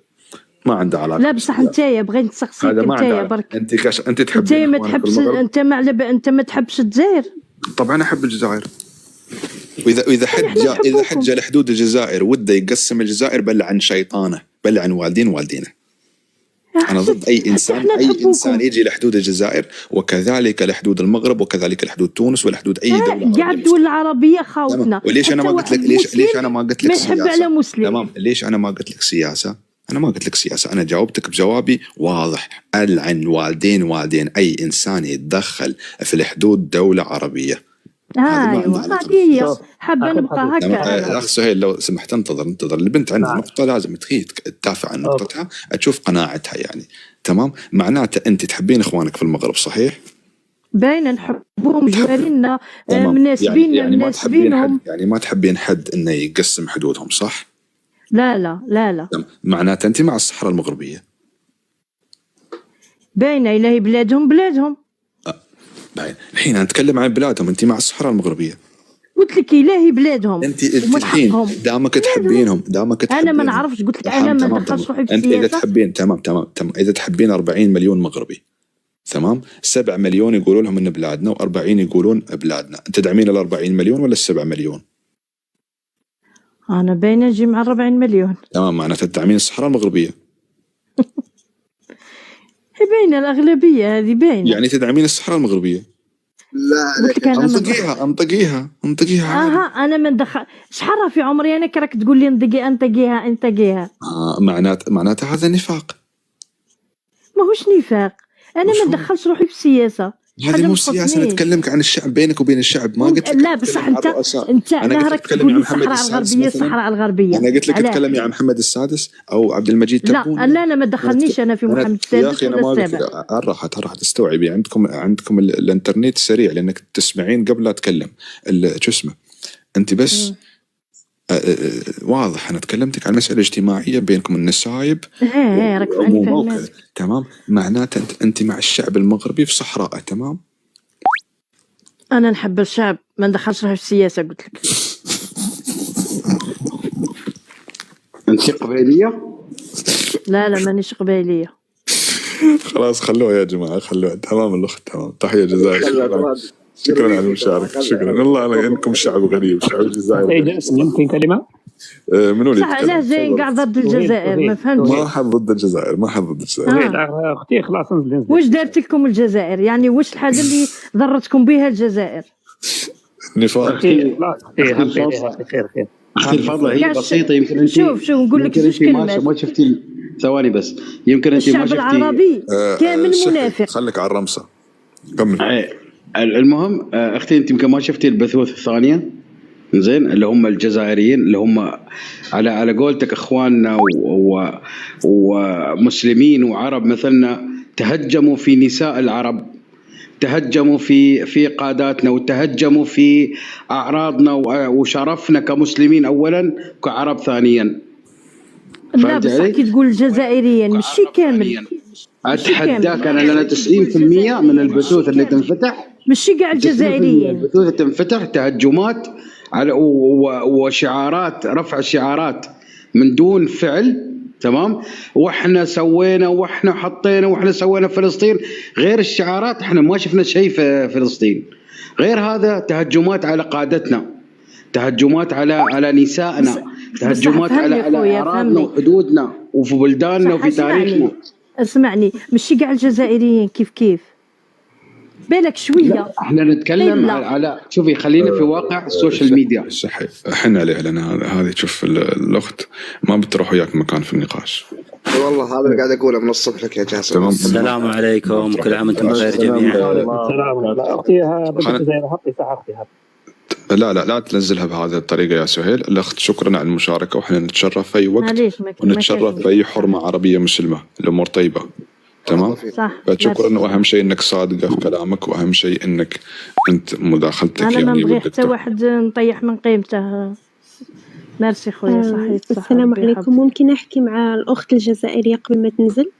ما عنده علاقه. لا بصح انتيا بغيت نسقسيك، انتيا برك انت تحب، انت ما تحبش، انت ما تحبش الجزائر. طبعا احب الجزائر، واذا حد جاء لحدود الجزائر وده يقسم الجزائر بلعن شيطانه، بلعن والدينه. انا ضد اي انسان يجي لحدود الجزائر، وكذلك لحدود المغرب، وكذلك لحدود تونس، ولحدود اي دوله. كاع الدول العربيه خاوتنا. وليش انا ما قلت لك ليش انا ما قلت لك سياسه؟ تمام، ليش انا ما قلت لك سياسه؟ أنا ما قلت لك سياسة، أنا جاوبتك بجوابي واضح. ألعن والدين أي إنسان يتدخل في الحدود دولة عربية. أيوة هذه حابة نبقى هكا. الأخ سهيل لو سمحت انتظر. البنت عندها نقطة لازم تدافع عن نقطتها، تشوف قناعتها يعني. تمام، معناته أنت تحبين إخوانك في المغرب صحيح؟ باين نحبهم جوارينا، مناسبين يعني مناسبينهم. يعني ما تحبين حد إنه يقسم حدودهم صح؟ لا معناته أنت مع الصحراء المغربية. باينة إلهي بلادهم باين. الحين نتكلم عن بلادهم، أنت مع الصحراء المغربية. قلت لك إلهي بلادهم. أنت الحين دامك تحبينهم أنا ما نعرفش، قلت لك أنا ما ندخلش روحي في السياسة. إذا تحبين تمام إذا تحبين 40 مليون مغربي، تمام، 7 مليون يقولون لهم إن بلادنا و40 يقولون بلادنا، أنت تدعمين 40 مليون ولا 7 مليون؟ أنا باينة نجي مع 40 مليون. تمام، معناته تدعمين الصحراء المغربية. هي باينة الأغلبية هذه باينة. يعني تدعمين الصحراء المغربية. لا قلت لك أنا انطقيها. أنا ما ندخل شحال في عمري أنا كراك تقول لي انطقيها. معناته هذا نفاق. ماهوش نفاق، أنا ما ندخلش روحي في السياسة. هذه مو سياسة، نتكلمك عن الشعب بينك وبين الشعب. ما قلت لك لا بصح انت نهارك تقول لي الصحراء الغربية. انا قلت لك تتكلمي عن محمد السادس او عبد المجيد تبون. لا ما دخلنيش انا في محمد السادس. يا اخي انا ما راح تستوعبي. عندكم الانترنت سريع لانك تسمعين قبل لا اتكلم. شو اسمه انت بس واضح. انا تكلمتك عن مسألة اجتماعية بينكم النسايب. راك فاهم. تمام، معناته انت مع الشعب المغربي في صحراء. تمام، انا نحب الشعب، ما ندخلش روحي في السياسة. قلت لك انت قبيلية؟ لا مانيش قبيلية. خلاص خلوها يا جماعة، خلوها. تمام الأخت، تمام. تحية جزائر. شكرا على المشاركة. شكرا. والله أنا إنكم شعب غريب، شعب الجزائر. يمكن كلمة منو اللي صح. لا زين قاعد ضد الجزائر. ما فهمتش. ما حد ضد الجزائر. أختي خلاص. واش دارت لكم الجزائر؟ يعني واش الحاجة اللي ضرتكم بها الجزائر؟ نفاق. خير. أختي الفاضلة هي بسيطة. يمكن أنت شوف نقول لك زوج كلمات. ما شفتي ثواني بس. يمكن أنت ما شفتي الشعب العربي كامل منافق. خليك على الرمسة. كمل. المهم أختي أنت يمكن ما شفتي البثوث الثانية، زين، اللي هم الجزائريين اللي هم على قولتك اخواننا ومسلمين وعرب مثلنا، تهجموا في نساء العرب، تهجموا في قاداتنا، وتهجموا في اعراضنا وشرفنا كمسلمين اولا وكعرب ثانيا. لا بس كي تقول الجزائريين مش كامل. اتحداك انا لنا 90% من البثوث اللي تنفتح مش كاع الجزائريين. البثوث تنفتح تهجمات على وشعارات، رفع شعارات من دون فعل. تمام، واحنا سوينا واحنا حطينا واحنا سوينا فلسطين. غير الشعارات احنا ما شفنا شيء في فلسطين. غير هذا تهجمات على قادتنا، تهجمات على نسائنا، تهجمات على أراضنا وحدودنا وفي بلداننا وفي تاريخنا. اسمعني مش كاع الجزائريين كيف بالك شويه. احنا نتكلم على شوفي، خلينا في واقع السوشيال ميديا. صحيح، احنا عليه لنا هذه. شوف الاخت ما بتروح وياك مكان في النقاش. والله هذا اللي قاعد اقوله من الصبح لك يا جاسم. السلام عليكم، كل عام وانتم بخير جميعا. السلام. اختي لا تنزلها بهذه الطريقة يا سهيل. الأخت شكرا على المشاركة، وإحنا نتشرف في أي وقت ونتشرف في أي حرمة عربية مسلمة. الأمور طيبة. تمام. فشكرا، وأهم شيء إنك صادقة في كلامك، وأهم شيء إنك أنت مداخلتك أنا ما نبغي حتى واحد نطيح من قيمته. ميرسي خويا. صحيح. السلام عليكم. ممكن أحكي مع الأخت الجزائرية قبل ما تنزل؟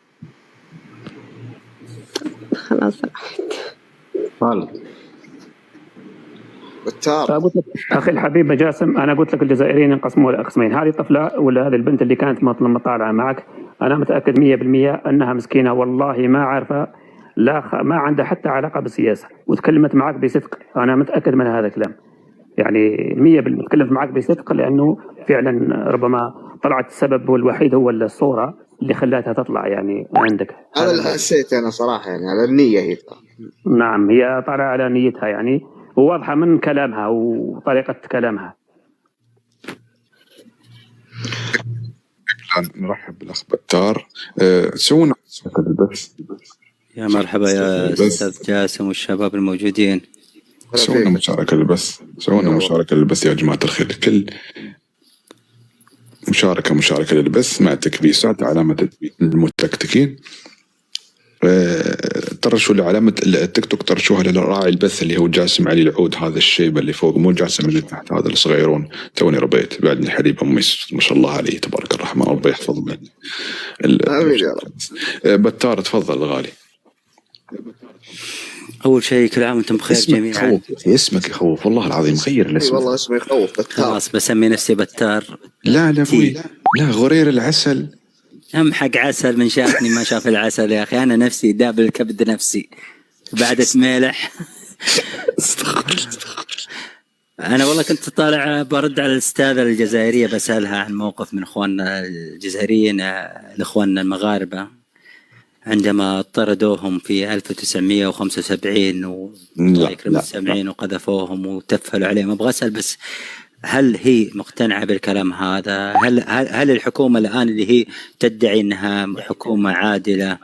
خلاص راحت. غلط. أخي الحبيب جاسم، أنا قلت لك الجزائريين ينقسموا إلى قسمين. هذه الطفلة ولا هذه البنت اللي كانت مطالعة معك، أنا متأكد 100% أنها مسكينة، والله ما عارفة، ما عندها حتى علاقة بالسياسة، وتكلمت معك بصدق. أنا متأكد من هذا الكلام، يعني 100% تكلمت معك بصدق، لأنه فعلا ربما طلعت السبب والوحيد هو الصورة اللي خلاتها تطلع يعني عندك. هذا اللي حسيت أنا صراحة، يعني على النية هي. نعم، هي طالعة على نيتها يعني، وواضحة من كلامها وطريقة كلامها. نرحب بالأخ بتار. سوونا البث. يا مرحبا يا أستاذ جاسم والشباب الموجودين. سوونا مشاركة للبث يا جماعة الخير. كل مشاركة للبث مع تكبيسات علامة المتكتكين. طرشوا لعلامة التيك توك، طرشوها لراعي البث اللي هو جاسم علي العود. هذا الشيبة اللي فوق، مو جاسم اللي تحت، هذا الصغيرون. توني ربيت بعدني حليب أمي ما شاء الله عليه تبارك الرحمن، ربي يحفظنا. بتار تفضل غالي. أول شيء كل عام وانتم بخير جميعا. اسمك يخوف والله العظيم، غير الاسم. والله اسمي يخوف. خلاص بسمي نفسي بتار. لا أبوي، لا غرير العسل. هم حق عسل، من شافني ما شاف العسل يا أخي. أنا نفسي داب الكبد نفسي بعد مالح. أنا والله كنت طالع برد على الأستاذة الجزائرية بسألها عن موقف من إخواننا الجزائريين الإخواننا المغاربة عندما طردوهم في 1975 والله يكرم السامعين وقذفوهم وتفهلوا عليهم. أبغى أسأل بس هل هي مقتنعة بالكلام هذا؟ هل الحكومة الآن اللي هي تدعي أنها حكومة عادلة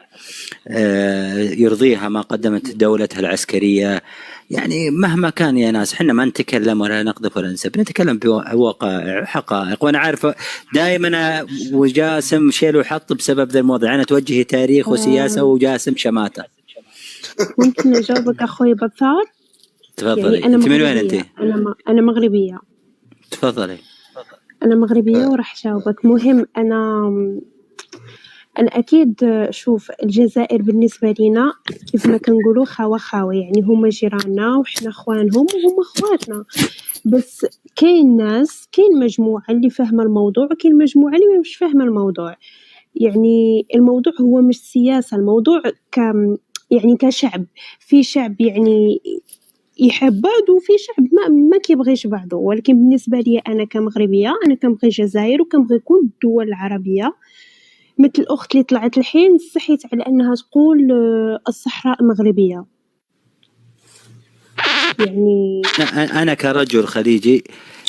يرضيها ما قدمت دولتها العسكرية؟ يعني مهما كان يا ناس احنا ما نتكلم ولا نقذف ولا نسب، نتكلم بواقع حقائق. وانا عارف دائما وجاسم شيل وحط بسبب ذا الموضوع. انا توجهي تاريخ وسياسة وجاسم شماتة. ممكن اجاوبك اخوي بطار؟ تفضلي. يعني انت من وين انت؟ انا مغربية. تفضلي. انا مغربية وراح اجاوبك. مهم أنا أكيد شوف الجزائر بالنسبة لنا كيف ما كنقولوا خاوة يعني هما جيراننا وحنا خوانهم وهما خواتنا، بس كاين مجموعة اللي فاهمة الموضوع وكاين مجموعة اللي مش فاهمة الموضوع. يعني الموضوع هو مش سياسة، الموضوع يعني كشعب، في شعب يعني يحب بعض وفي شعب ما كيبغيش بعضه. ولكن بالنسبة لي أنا كمغربية أنا كنبغي الجزائر وكنبغي كل الدول العربية. مثل الأخت اللي طلعت الحين استحيت على أنها تقول الصحراء مغربية. يعني أنا كرجل خليجي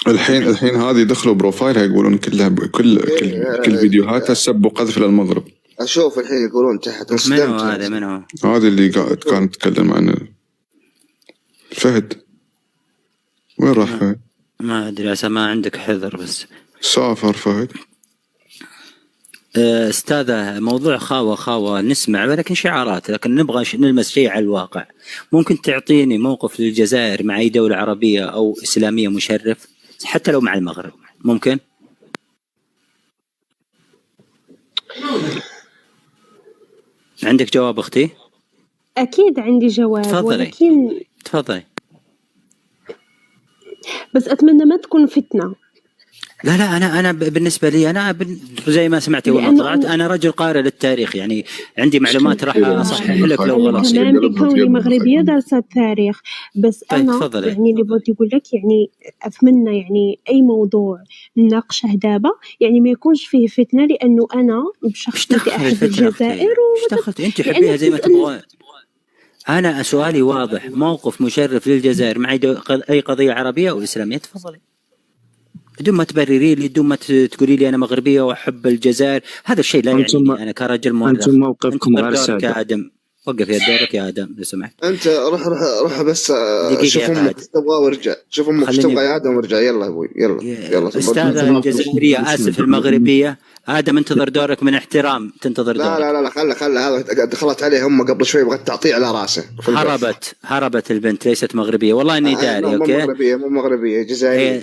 الحين هذه دخلوا بروفايلها يقولون كلها كل فيديوهاتها سب وقذف للمغرب. أشوف الحين يقولون تحت منو هذا؟ هذه اللي كانت تتكلم عن فهد. وين راح فهد؟ ما أدري عسى ما عندك حذر بس سافر فهد. استاذة موضوع خاوة نسمع ولكن شعارات، لكن نبغى نلمس شيء على الواقع. ممكن تعطيني موقف للجزائر مع أي دولة عربية أو إسلامية مشرف حتى لو مع المغرب؟ ممكن؟ عندك جواب أختي؟ أكيد عندي جواب. تفضلي. بس أتمنى ما تكون فتنة. لا أنا بالنسبة لي أنا زي ما سمعتي والله طلعت أنا رجل قارئ للتاريخ، يعني عندي معلومات راح أصحح لك لو غلط. تمام بكوني مغربية دارسة التاريخ، بس أنا تفضلي. يعني اللي بغيت نقول لك يعني أتمنى يعني أي موضوع نناقشه دابا يعني ما يكونش فيه فتنة، لأنه أنا بشخصيتي أحب الجزائر أنت حبيها زي ما تبغى. أنا سؤالي واضح، موقف مشرف للجزائر مع أي قضية عربية أو إسلامية؟ تفضلي بدون ما تبرري لي، بدون ما تقولي لي أنا مغربية وأحب الجزائر. هذا الشيء لا يعني أنا كرجل مؤرخ. أنتم موقفكم غير سادة يا آدم. وقف يا دورك يا آدم لو سمحت. أنت روح بس شوف أمك تبغى وارجع. شوف أمك تبغى يا آدم وارجع. يلا أبوي يلا. أستاذة الجزائرية آسف المغربية آدم انتظر دورك من احترام. تنتظر دورك. لا خلى هذا دخلت عليه هم قبل شوي بغت تعطيه على راسه. هربت البنت ليست مغربية والله إني داري. أوكي مو مغربية جزائرية.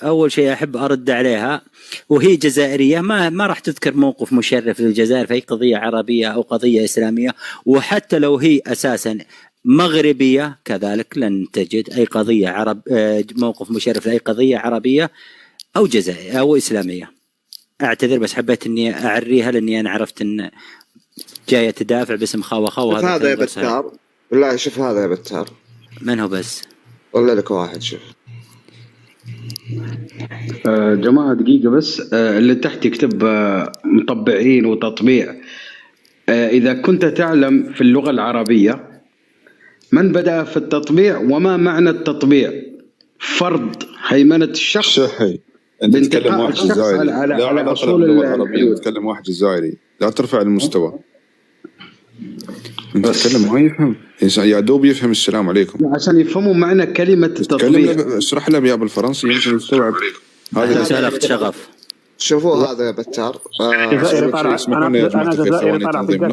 أول شيء أحب أرد عليها وهي جزائرية ما راح تذكر موقف مشرف للجزائر في أي قضية عربية أو قضية إسلامية، وحتى لو هي أساسا مغربية كذلك لن تجد أي قضية موقف مشرف لأي قضية عربية أو جزائرية أو إسلامية. أعتذر بس حبيت إني أعريها لأني أنا عرفت إن جاية تدافع باسم خاوة. هذا يا بتار بالله شوف هذا يا بتار. من هو بس؟ والله لك واحد شوف. جماعة دقيقة بس اللي تحت يكتب مطبعين وتطبيع. إذا كنت تعلم في اللغة العربية من بدأ في التطبيع وما معنى التطبيع؟ فرض هيمنة الشخص. شحي أنت تتكلم واحد جزائري على أصول اللغة العربية. تتكلم واحد جزائري لا ترفع المستوى. أنت تتكلم ما يفهم يا دوب يفهم السلام عليكم عشان يفهموا معنى كلمة التطبيع. اشرح له يا بالفرنسي يمكن يستوعب. هذا مسألة شغف. شوفوا هذا يا بتار. جزائري طالع. أنا جزائري طالع بقدر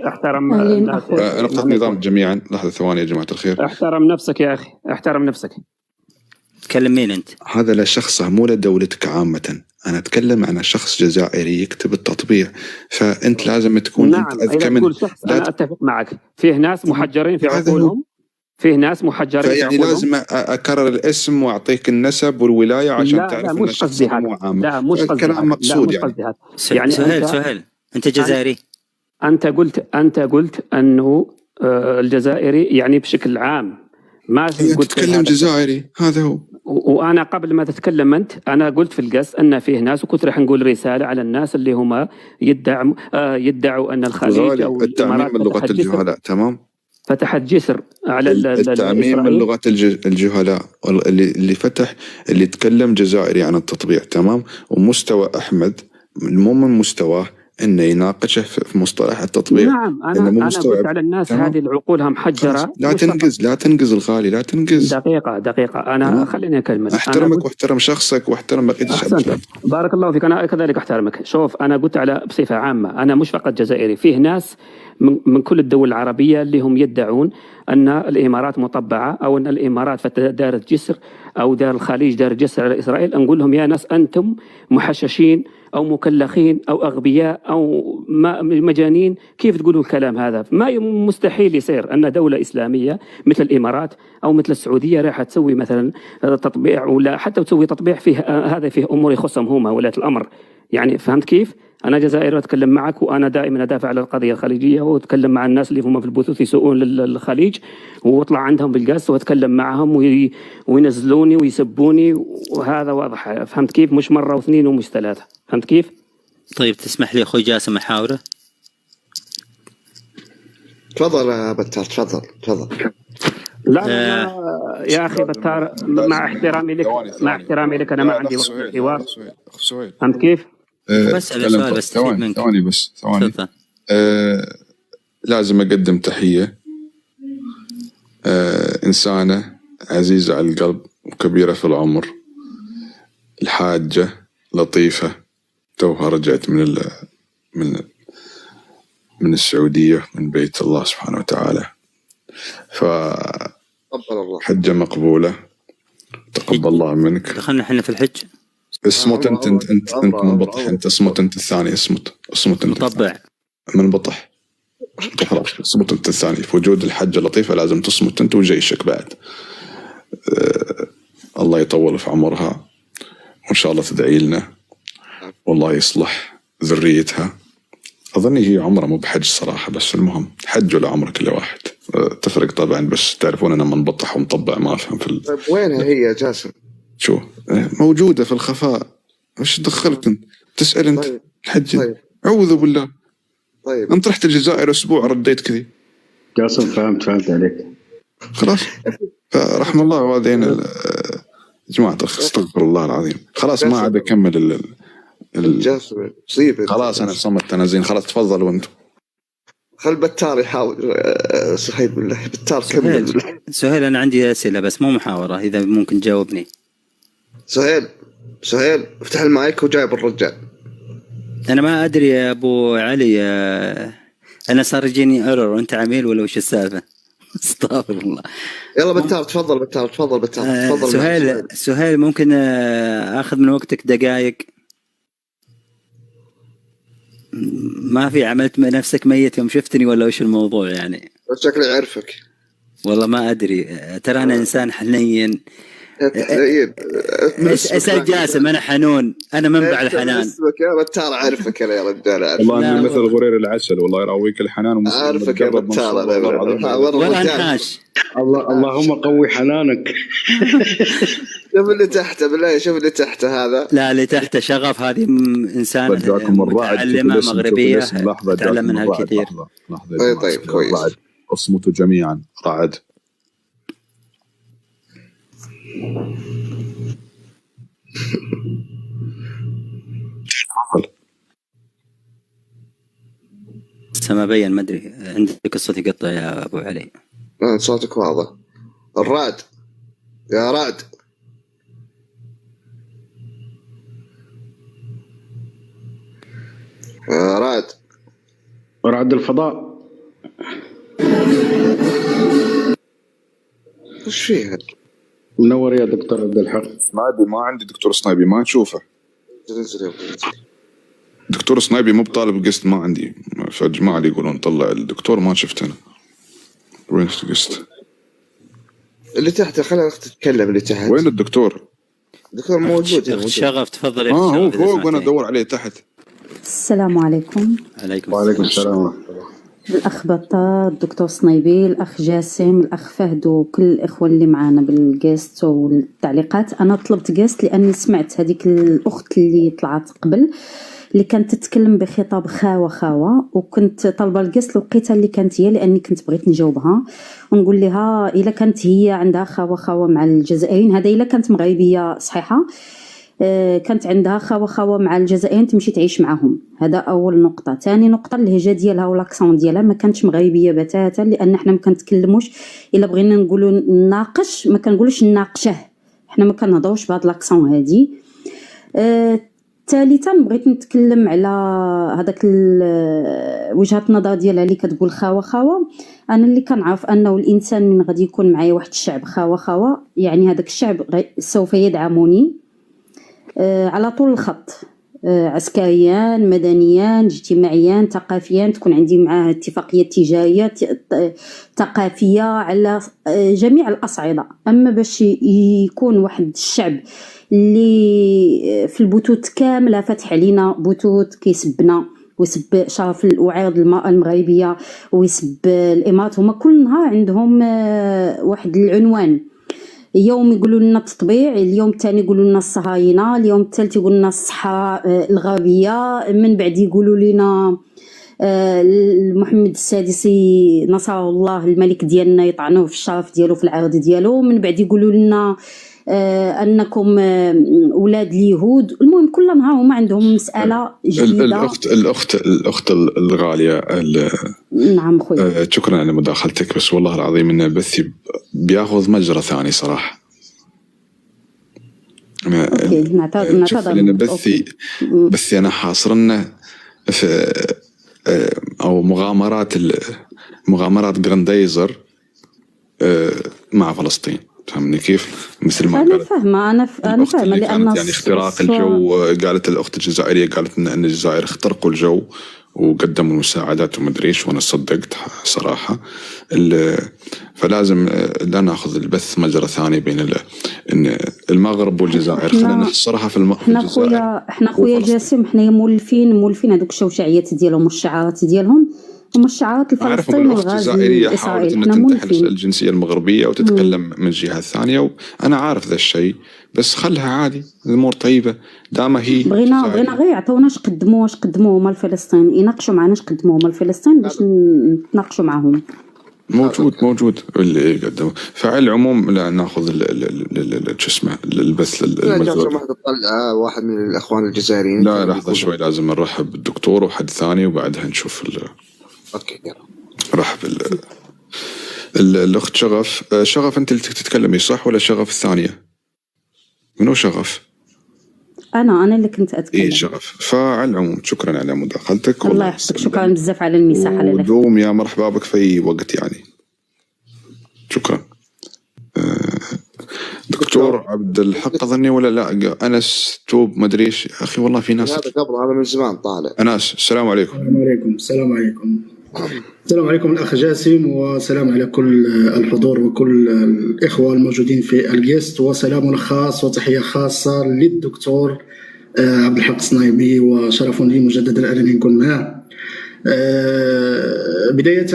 احترم نقطة نظام جميعا. لحظة ثواني يا جماعة الخير. احترم نفسك يا أخي احترم نفسك. تكلم مين أنت؟ هذا لشخصه مو لدولتك عامة. أنا أتكلم عن شخص جزائري يكتب التطبيع، فأنت لازم تكون نعم. إذا تقول شخص أنا أتفق معك. فيه ناس محجرين في عقولهم. فيه ناس محجرين في يعني لازم أكرر الاسم وأعطيك النسب والولاية عشان تعرف أن الشخص مو عام. لا مش قصدي كلام مقصود يعني سهل. أنت جزائري. أنت قلت أنه الجزائري يعني بشكل عام ما هي قلت تتكلم جزائري، هذا هو. وانا قبل ما تتكلم انت انا قلت في القص ان فيه ناس، وكنت راح نقول رساله على الناس اللي هم يدعوا ان الخليج او التعميم من لغه الجهلاء. تمام، فتحت جسر على التعميم من لغه الجهلاء اللي فتح، اللي يتكلم جزائري عن التطبيع. تمام، ومستوى احمد مو من مستواه انه يناقشه في مصطلح التطبيع. نعم، انا قلت على الناس هذه العقولها محجره. لا تنقز الغالي، لا تنقز. دقيقه انا خليني اكمل. احترمك واحترم شخصك واحترم بقيه الشعب. بارك الله فيك، انا كذلك احترمك. شوف، انا قلت على بصفه عامه، انا مش فقط جزائري، فيه ناس من كل الدول العربيه اللي هم يدعون ان الامارات مطبعه، او ان الامارات دارت جسر، او دار الخليج دار جسر على اسرائيل. نقول لهم يا ناس انتم محششين او مكلخين او اغبياء او مجانين، كيف تقولوا الكلام هذا؟ ما مستحيل يصير ان دوله اسلاميه مثل الامارات او مثل السعوديه راح تسوي مثلا تطبيع، ولا حتى تسوي تطبيع فيه هذا فيه امور يخصهم هم ولاة الامر. يعني فهمت كيف؟ انا جزائري اتكلم معك، وانا دائما ادافع على القضيه الخليجيه، واتكلم مع الناس اللي هم في البثوث يسوون للخليج، واطلع عندهم بالقص واتكلم معهم وينزلوني ويسبوني، وهذا واضح. فهمت كيف؟ مش مره واثنين ومش ثلاثه. فهمت كيف؟ طيب تسمح لي اخوي جاسم احاوره؟ تفضل يا بتار، تفضل. لا يا اخي بتار، مع احترامي لك انا ما عندي وقت للحوار. فهمت كيف؟ بسأل سؤال بس ثواني. لازم أقدم تحية إنسانة عزيزة على القلب وكبيرة في العمر، الحاجة لطيفة، توها رجعت من السعودية، من بيت الله سبحانه وتعالى. حجة مقبولة، تقبل الله منك. دخلنا احنا في الحج. اصمت انت من بطح، انت اصمت انت الثاني، اصمت انت مطبع من بطح. خلاص اصمت انت الثاني. في وجود الحجة لطيفة لازم تصمت انت وجيشك بعد. الله يطول في عمرها، وان شاء الله تدعي لنا والله يصلح ذريتها. اظني هي عمرها مو بحج صراحة، بس المهم حج ولا عمر كل واحد تفرق طبعا. بس تعرفون انا من بطح ومطبع ما افهم في طيب وينها هي يا جاسم؟ شو موجودة في الخفاء، وش دخلت انت تسأل انت؟ طيب. الحجة طيب. أعوذ بالله. طيب انت رحت الجزائر اسبوع رديت كذي. جاسم فهمت عليك خلاص. فرحم الله والدين جماعة، استغفر الله العظيم. خلاص ما عاد اكمل جاسم مصيبة. خلاص انا صمت تنازين. خلاص تفضلوا انتم. خل بتار يحاول. سهيل بالله بتار كمل. سهيل انا عندي اسئله بس مو محاوره، اذا ممكن تجاوبني. سهيل افتح المايك وجايب الرجال. انا ما ادري يا ابو علي، انا صار يجيني ايرور وانت عميل ولا وش السالفه؟ استغفر الله. يلا بتار تفضل. سهيل ممكن اخذ من وقتك دقائق؟ ما في عملت نفسك ميت يوم شفتني ولا وش الموضوع يعني؟ شكلي عرفك والله ما أدري، ترى أنا إنسان حنين. اسأل جاسم، أنا حنون، أنا منبع الحنان. اسمك يا بتار عارفك أنا يا رجال. والله أني مثل غرير العسل، والله يراويك الحنان. عارفك يا بتار ولا انحاش. اللهم قوي حنانك. شوف اللي تحته بالله، شوف اللي تحته هذا. لا اللي تحته شغف، هذه إنسان متعلمة مغربية تعلم منها الكثير. طيب كويس. اصمتوا جميعا. رعد. ما بين، ما ادري عندك الصوت يقطع يا ابو علي. صوتك واضح. الرعد يا رعد. رعد الفضاء. وش فيها؟ منور يا دكتور عبد الحق. سنايبي ما عندي دكتور سنايبي، ما تشوفه. دكتور سنايبي مو بطالب قسط، ما عندي. فالجماعة اللي يقولون طلع الدكتور ما شفت أنا. وين القسط؟ اللي تحت، خلينا تتكلم. اللي تحت وين الدكتور؟ الدكتور موجود. شغف تفضل. هو فوق وانا ادور عليه تحت. السلام عليكم. وعليكم السلام. الأخ بطال، الدكتور صنيبي، الأخ جاسم، الأخ فهد وكل الإخوة اللي معانا بالجيست والتعليقات. أنا طلبت جيست لأني سمعت هذيك الأخت اللي طلعت قبل اللي كانت تتكلم بخطاب خاوة وكنت طالبة الجيست لقيتها اللي كانت هي، لأني كنت بغيت نجاوبها ونقول لها إلا كانت هي عندها خاوة مع الجزائريين، هذا إلا كانت مغربية صحيحة كانت عندها خاوة مع الجزائريين تمشي تعيش معهم. هذا أول نقطة. ثاني نقطة اللهجة ديالها ولاكسون ديالها ما كانتش مغربية بتاتا، لأن احنا ما كنتكلموش إلا بغينا نقولوا نناقش ما كنقولوش نناقشه، احنا ما كنهضروش بهاد لاكسون هادي. ثالثا بغيت نتكلم على هذاك وجهة النظر ديالها اللي كتقول خاوة. انا اللي كنعرف انه الانسان من غادي يكون معايا واحد الشعب خاوة يعني هذاك الشعب سوف يدعمني على طول الخط، عسكريا مدنيا اجتماعيا ثقافيا، تكون عندي معاه اتفاقية تجارية ثقافية على جميع الأصعدة. أما باش يكون واحد الشعب اللي في البثوث كاملة فاتح علينا بثوث كيسبنا ويسب شرف وعرض المرأة المغربية ويسب الإمارات، هما كل نهار عندهم واحد العنوان، يوم يقولوا لنا التطبيع، اليوم الثاني يقولوا لنا الصهاينة، اليوم الثالث يقولوا لنا الصحراء الغربية، من بعد يقولوا لنا محمد السادس نصره الله الملك ديالنا يطعنوه في الشرف ديالو في العرض ديالو، من بعد يقولوا لنا انكم اولاد اليهود. المهم كل نهار هما عندهم مساله جديده. الاخت الغاليه نعم خويا، شكرا على مداخلتك، بس والله العظيم ان البث بياخذ مجرى ثاني صراحه. اوكي نعتذر لان بثي انا حاصرنا في او مغامرات جراندايزر مع فلسطين، فهمني كيف؟ مثل ما انا فاهمه لان يعني اختراق الجو. قالت الاخت الجزائريه قالت ان الجزائر اخترقوا الجو وقدموا المساعدات ومدري ايش، وانا صدقت صراحه. فلازم لا ناخذ البث مجرى ثاني بين ان المغرب والجزائر، خلينا نحصرها في الجزائر. احنا خويا جاسم، احنا مولفين هذوك الشوشعيات ديالهم والشعارات ديالهم، هما الشعارات الفلسطينية والغازي حاولت أن تنتحل الجنسية المغربية وتتكلم من جهة ثانية، وأنا عارف ذا الشيء، بس خلها عادي، الأمور طيبة دام هي بغينا غير يعطونا اش قدموا هما الفلسطين، يناقشوا معنا اش قدموا هما الفلسطين باش نتناقشوا معهم. موجود اللي قدموا. فعلى العموم لا ناخذ شو اسمه البث واحد من الأخوان الجزائريين. لا لحظة شوي، لازم نرحب بالدكتور وحد ثاني وبعدها نشوف اوكي رحب الاخت شغف انت اللي تتكلمي صح ولا شغف الثانيه؟ منو شغف؟ انا اللي كنت اتكلم. ايه شغف. فعلى العموم شكرا على مداخلتك، الله يحفظك، شكرا بزاف على المساحه اللي دوم يا مرحبا بك في اي وقت يعني. شكرا. دكتور عبد الحق اظني ولا لا انس توب ما ادري ايش اخي، والله في ناس هذا قبل هذا من زمان طالع. انس السلام عليكم. السلام عليكم الاخ جاسم، وسلام على كل الحضور وكل الاخوه الموجودين في الجيست، وسلام خاص وتحيه خاصه للدكتور عبد الحق الصنايبي، وشرف لي مجددا انني نكون معه. بدايه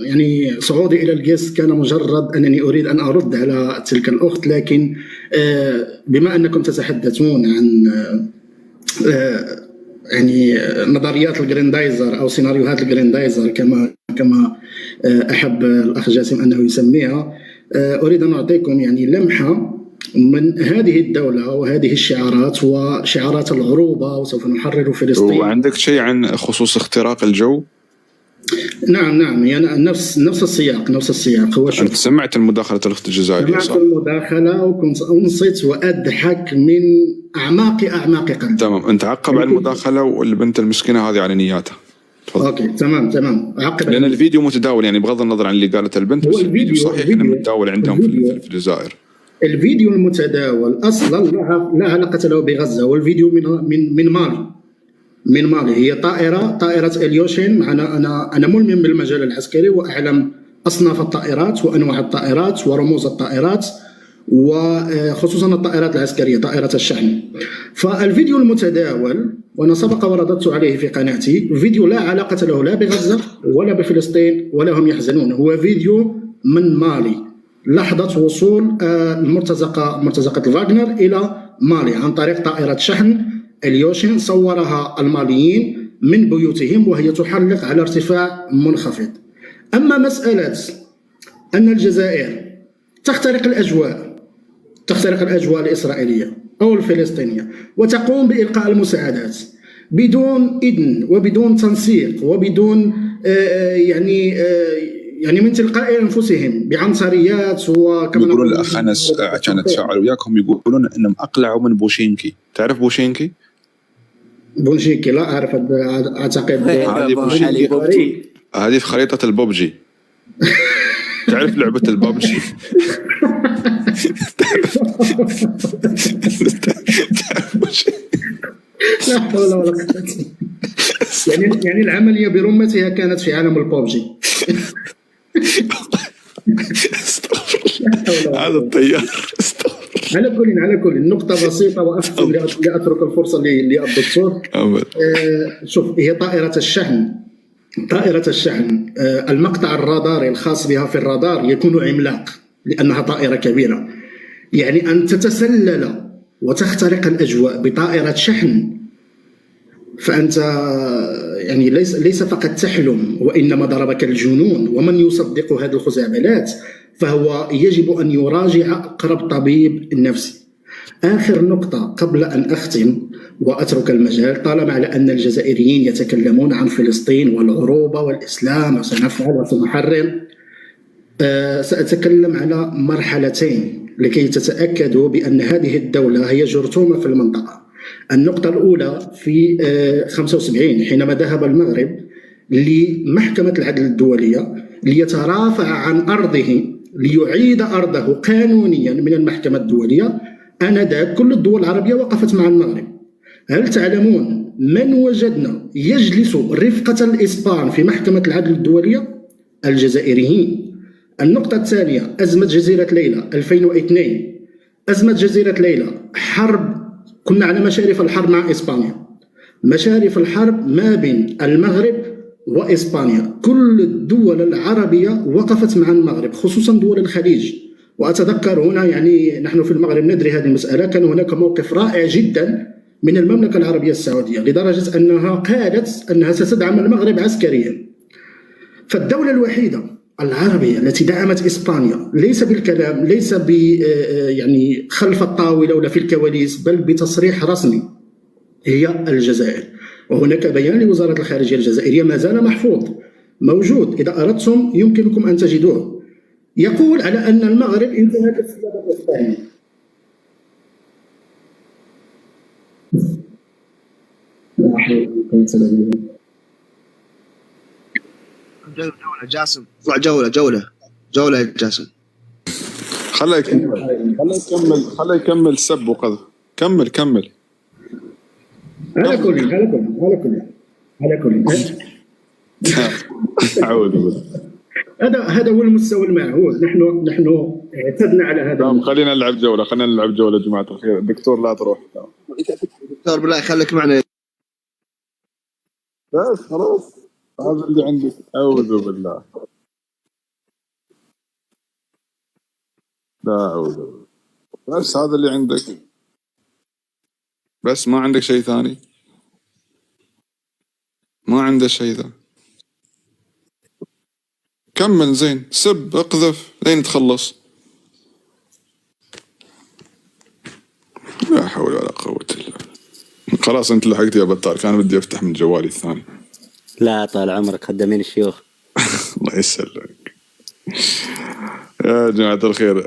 يعني صعودي الى الجيست كان مجرد انني اريد ان ارد على تلك الاخت، لكن بما انكم تتحدثون عن يعني نظريات الجراندايزر او سيناريوهات الجراندايزر كما احب الاخ جاسم انه يسميها، اريد ان اعطيكم يعني لمحه من هذه الدوله وهذه الشعارات وشعارات العروبه وسوف نحرر فلسطين. وعندك شيء عن خصوص اختراق الجو؟ نعم يعني نفس السياق. هو أنت سمعت المداخلة الأخت الجزائرية صح؟ سمعت المداخلة وكنت أنصت وأضحك من أعماق قلبي. تمام. أنت عقب على المداخلة والبنت المسكينة هذه على نياتها. تفضل. أوكي تمام عقب. لأن الفيديو متداول يعني بغض النظر عن اللي قالت البنت، بس الفيديو صحيح إنه متداول عندهم في الجزائر. الفيديو المتداول أصلا لا علاقة له بغزة، والفيديو من مالي. هي طائرة إليوشين. أنا ملم بالمجال العسكري وأعلم أصناف الطائرات وأنواع الطائرات ورموز الطائرات، وخصوصا الطائرات العسكرية طائرة الشحن. فالفيديو المتداول وأنا سبق ورددت عليه في قناتي، فيديو لا علاقة له لا بغزة ولا بفلسطين ولا هم يحزنون، هو فيديو من مالي لحظة وصول مرتزقة الفاغنر إلى مالي عن طريق طائرة شحن اليوشين، صورها الماليين من بيوتهم وهي تحلق على ارتفاع منخفض. أما مسألة أن الجزائر تخترق الأجواء الإسرائيلية أو الفلسطينية وتقوم بإلقاء المساعدات بدون إذن وبدون تنسيق وبدون يعني من تلقاء أنفسهم بعنصريات، وكما يقولون الأخ أنس عشان أتفاعل وياكم يقولون أنهم أقلعوا من بوشينكي. تعرف بوشينكي؟ بوشينكي لا أعرف، أعتقد هذه في خريطة البوبجي. تعرف لعبة البوبجي؟ لا حول ولا قوة. يعني العملية برمتها كانت في عالم البوبجي. هذا الطيار. على كل نقطة بسيطة وأختم لأترك الفرصة للدكتور. شوف، هي طائرة الشحن المقطع الراداري الخاص بها في الرادار يكون عملاق لأنها طائرة كبيرة. يعني أن تتسلل وتخترق الأجواء بطائرة شحن، فأنت يعني ليس فقط تحلم وإنما ضربك الجنون. ومن يصدق هذه الخزعبلات فهو يجب أن يراجع أقرب طبيب نفسي. آخر نقطة قبل أن أختم وأترك المجال، طالما على أن الجزائريين يتكلمون عن فلسطين والعروبة والإسلام وسنفعل وسنحرر، سأتكلم على مرحلتين لكي تتأكدوا بأن هذه الدولة هي جرثومة في المنطقة. النقطة الأولى في 75 حينما ذهب المغرب لمحكمة العدل الدولية ليترافع عن أرضه ليعيد أرضه قانونيا من المحكمة الدولية، آنذاك كل الدول العربية وقفت مع المغرب. هل تعلمون من وجدنا يجلس رفقة الإسبان في محكمة العدل الدولية؟ الجزائريين. النقطة الثانية، أزمة جزيرة ليلى 2002. أزمة جزيرة ليلى حرب، كنا على مشارف الحرب مع إسبانيا، مشارف الحرب ما بين المغرب وإسبانيا. كل الدول العربية وقفت مع المغرب خصوصا دول الخليج. وأتذكر هنا، يعني نحن في المغرب ندري هذه المسألة، كان هناك موقف رائع جدا من المملكة العربية السعودية لدرجة أنها قالت أنها ستدعم المغرب عسكريا. فالدولة الوحيدة العربية التي دعمت إسبانيا ليس بالكلام، ليس يعني خلف الطاولة ولا في الكواليس، بل بتصريح رسمي، هي الجزائر. وهناك بيان لوزارة الخارجية الجزائرية ما زال محفوظ موجود، إذا أردتم يمكنكم أن تجدوه، يقول على أن المغرب انتهت السيادة الإسبانية. لا حول ولا قوة إلا بالله. جولة جاسم، جولة يا جاسم. خليه يكمل سب وقذف. كمل. على كل أعوذ بالله. هذا هو المستوى المعهود. نحن اعتدنا على هذا. خلينا نلعب جولة يا جماعة الخير. الدكتور لا تروح. دكتور بالله خليك معنا. بس خلاص، هذا اللي عندك. أعوذ بالله. لا أعوذ بالله. بس هذا اللي عندك، بس ما عندك شيء ثاني، ما عنده شيء ذا. كمل زين، سب اقذف لين تخلص. لا حول ولا قوة إلا بالله. خلاص انت لحقت يا بطال، كان بدي افتح من جوالي الثاني. لا طال عمرك، خدامين الشيوخ. الله يسلمك يا جماعة الخير.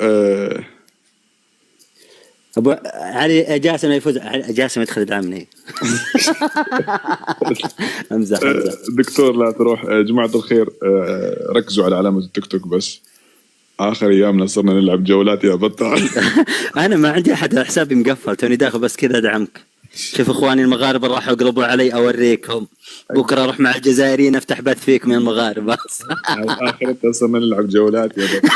أبو علي جاسم يفوز، جاسم يدخل يدعمني. امزح. دكتور لا تروح. جماعة الخير، ركزوا على علامة التيك توك بس. آخر أيامنا صرنا نلعب جولات يا بطال. أنا ما عندي أحد، حسابي مقفل، توني داخل بس كذا أدعمك. شوف إخواني المغاربة راحوا يقلبوا علي، أوريكم بكرة أروح مع الجزائريين أفتح بث فيك من المغاربة. آخر صرنا نلعب جولات يا بطال.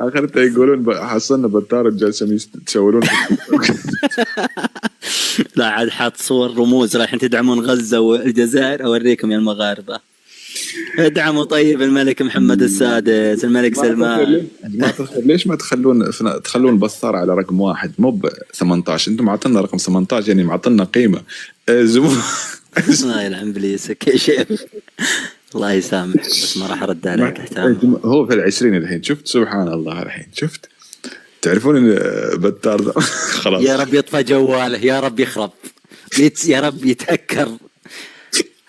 اخرتها يقولون حصلنا بطار جالسين تسولون. لا عاد حاط صور رموز رايحين تدعمون غزة والجزائر، اوريكم يا المغاربة ادعموا طيب الملك محمد السادس، الملك سلمان. ليش ما تخلون البثار على رقم 1 مو ب 18؟ انتم معطلنا رقم 18 يعني معطلنا قيمة زبون. الله يلعن ابليسك يا شيخ، الله يسامح بس ما راح ارد عليك احترام. هو في العشرين الحين، شفت سبحان الله الحين شفت تعرفون ان بتار ده خلاص. يا رب يطفى جواله، يا رب يخرب، يا رب يتهكر.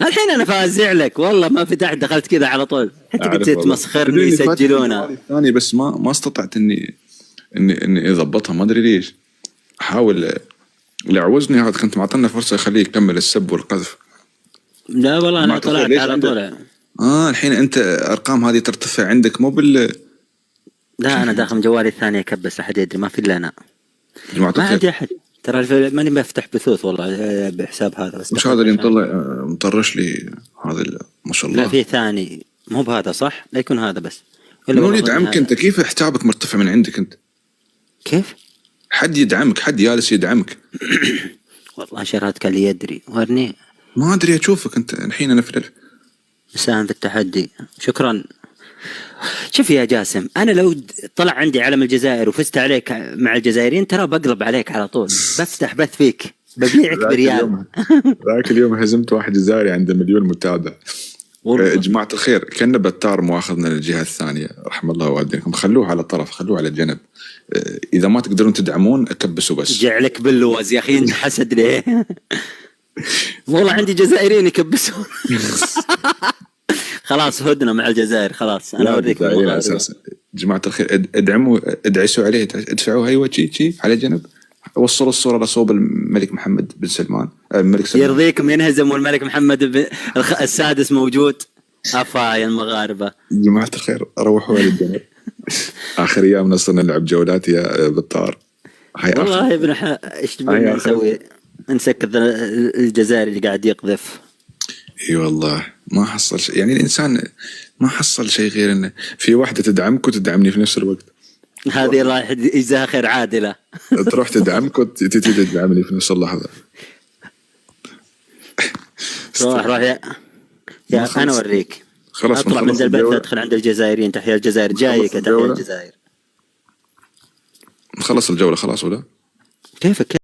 الحين انا فازع لك والله، ما فتحت دخلت كذا على طول، حتى قلت تمسخرني يسجلونها ثاني بس ما استطعت اني اضبطها، ما ادري ليش. احاول لعوزني هذا، كنت معطينا فرصه يخليه يكمل السب والقذف. لا والله انا طلعت على طول. الحين انت ارقام هذه ترتفع عندك مو لا انا داخل جوالي الثاني اكبس، احد يدري، ما في الا انا، ما عندي احد. ترى ماني بفتح بثوث والله بحساب هذا. بس مش هذا اللي مطرش لي هذا ما شاء الله. لا في ثاني مو بهذا صح، لا يكون هذا بس. منو يدعمك انت؟ كيف حسابك مرتفع من عندك انت؟ كيف حد يدعمك؟ حد جالس يدعمك؟ والله شراتك اللي يدري ورني، ما ادري اشوفك انت الحين. انا في مساهم في التحدي. شكرا. شوف يا جاسم، انا لو طلع عندي علم الجزائر وفزت عليك مع الجزائريين ترى بقلب عليك على طول، بفتح بث فيك، ببيعك بريال. ذاك اليوم هزمت واحد جزائري عنده 1,000,000 متابع. جماعة الخير كان بتار مواخذنا للجهة الثانية، رحم الله والديكم، خلوه على طرف، خلوه على جنب. إذا ما تقدرون تدعمون اكبسوا بس. جعلك باللوز يا أخي، أنت حسد ليه؟ والله عندي جزائريين يكبسون. خلاص هدنا مع الجزائر خلاص. أنا أوريك جماعة الخير ادعموا، ادعسوا عليه، ادفعوا أيوة شي على جنب. وصلوا الصورة لصوب الملك محمد بن سلمان. الملك سلمان يرضيكم ينهزم والملك محمد السادس موجود. أفا يا المغاربة جماعة الخير روحوا على الجنب. آخر أيام نصرنا نلعب جولات يا بطار. والله يا ابن إيش تبغى نسوي؟ نسكت الجزائري اللي قاعد يقذف. اي والله ما حصل شيء، يعني الإنسان ما حصل شيء غير إنه في واحدة تدعمك وتدعمني في نفس الوقت. هذه رايح يجزاها خير عادلة. تروح تدعمك وتجي تدعمني في نفس اللحظة. روح يا أنا أوريك. خلاص أطلع من البيت أدخل عند الجزائريين. تحية الجزائر جايك، تحية الجزائر. نخلص الجولة خلاص ولا؟ كيفك؟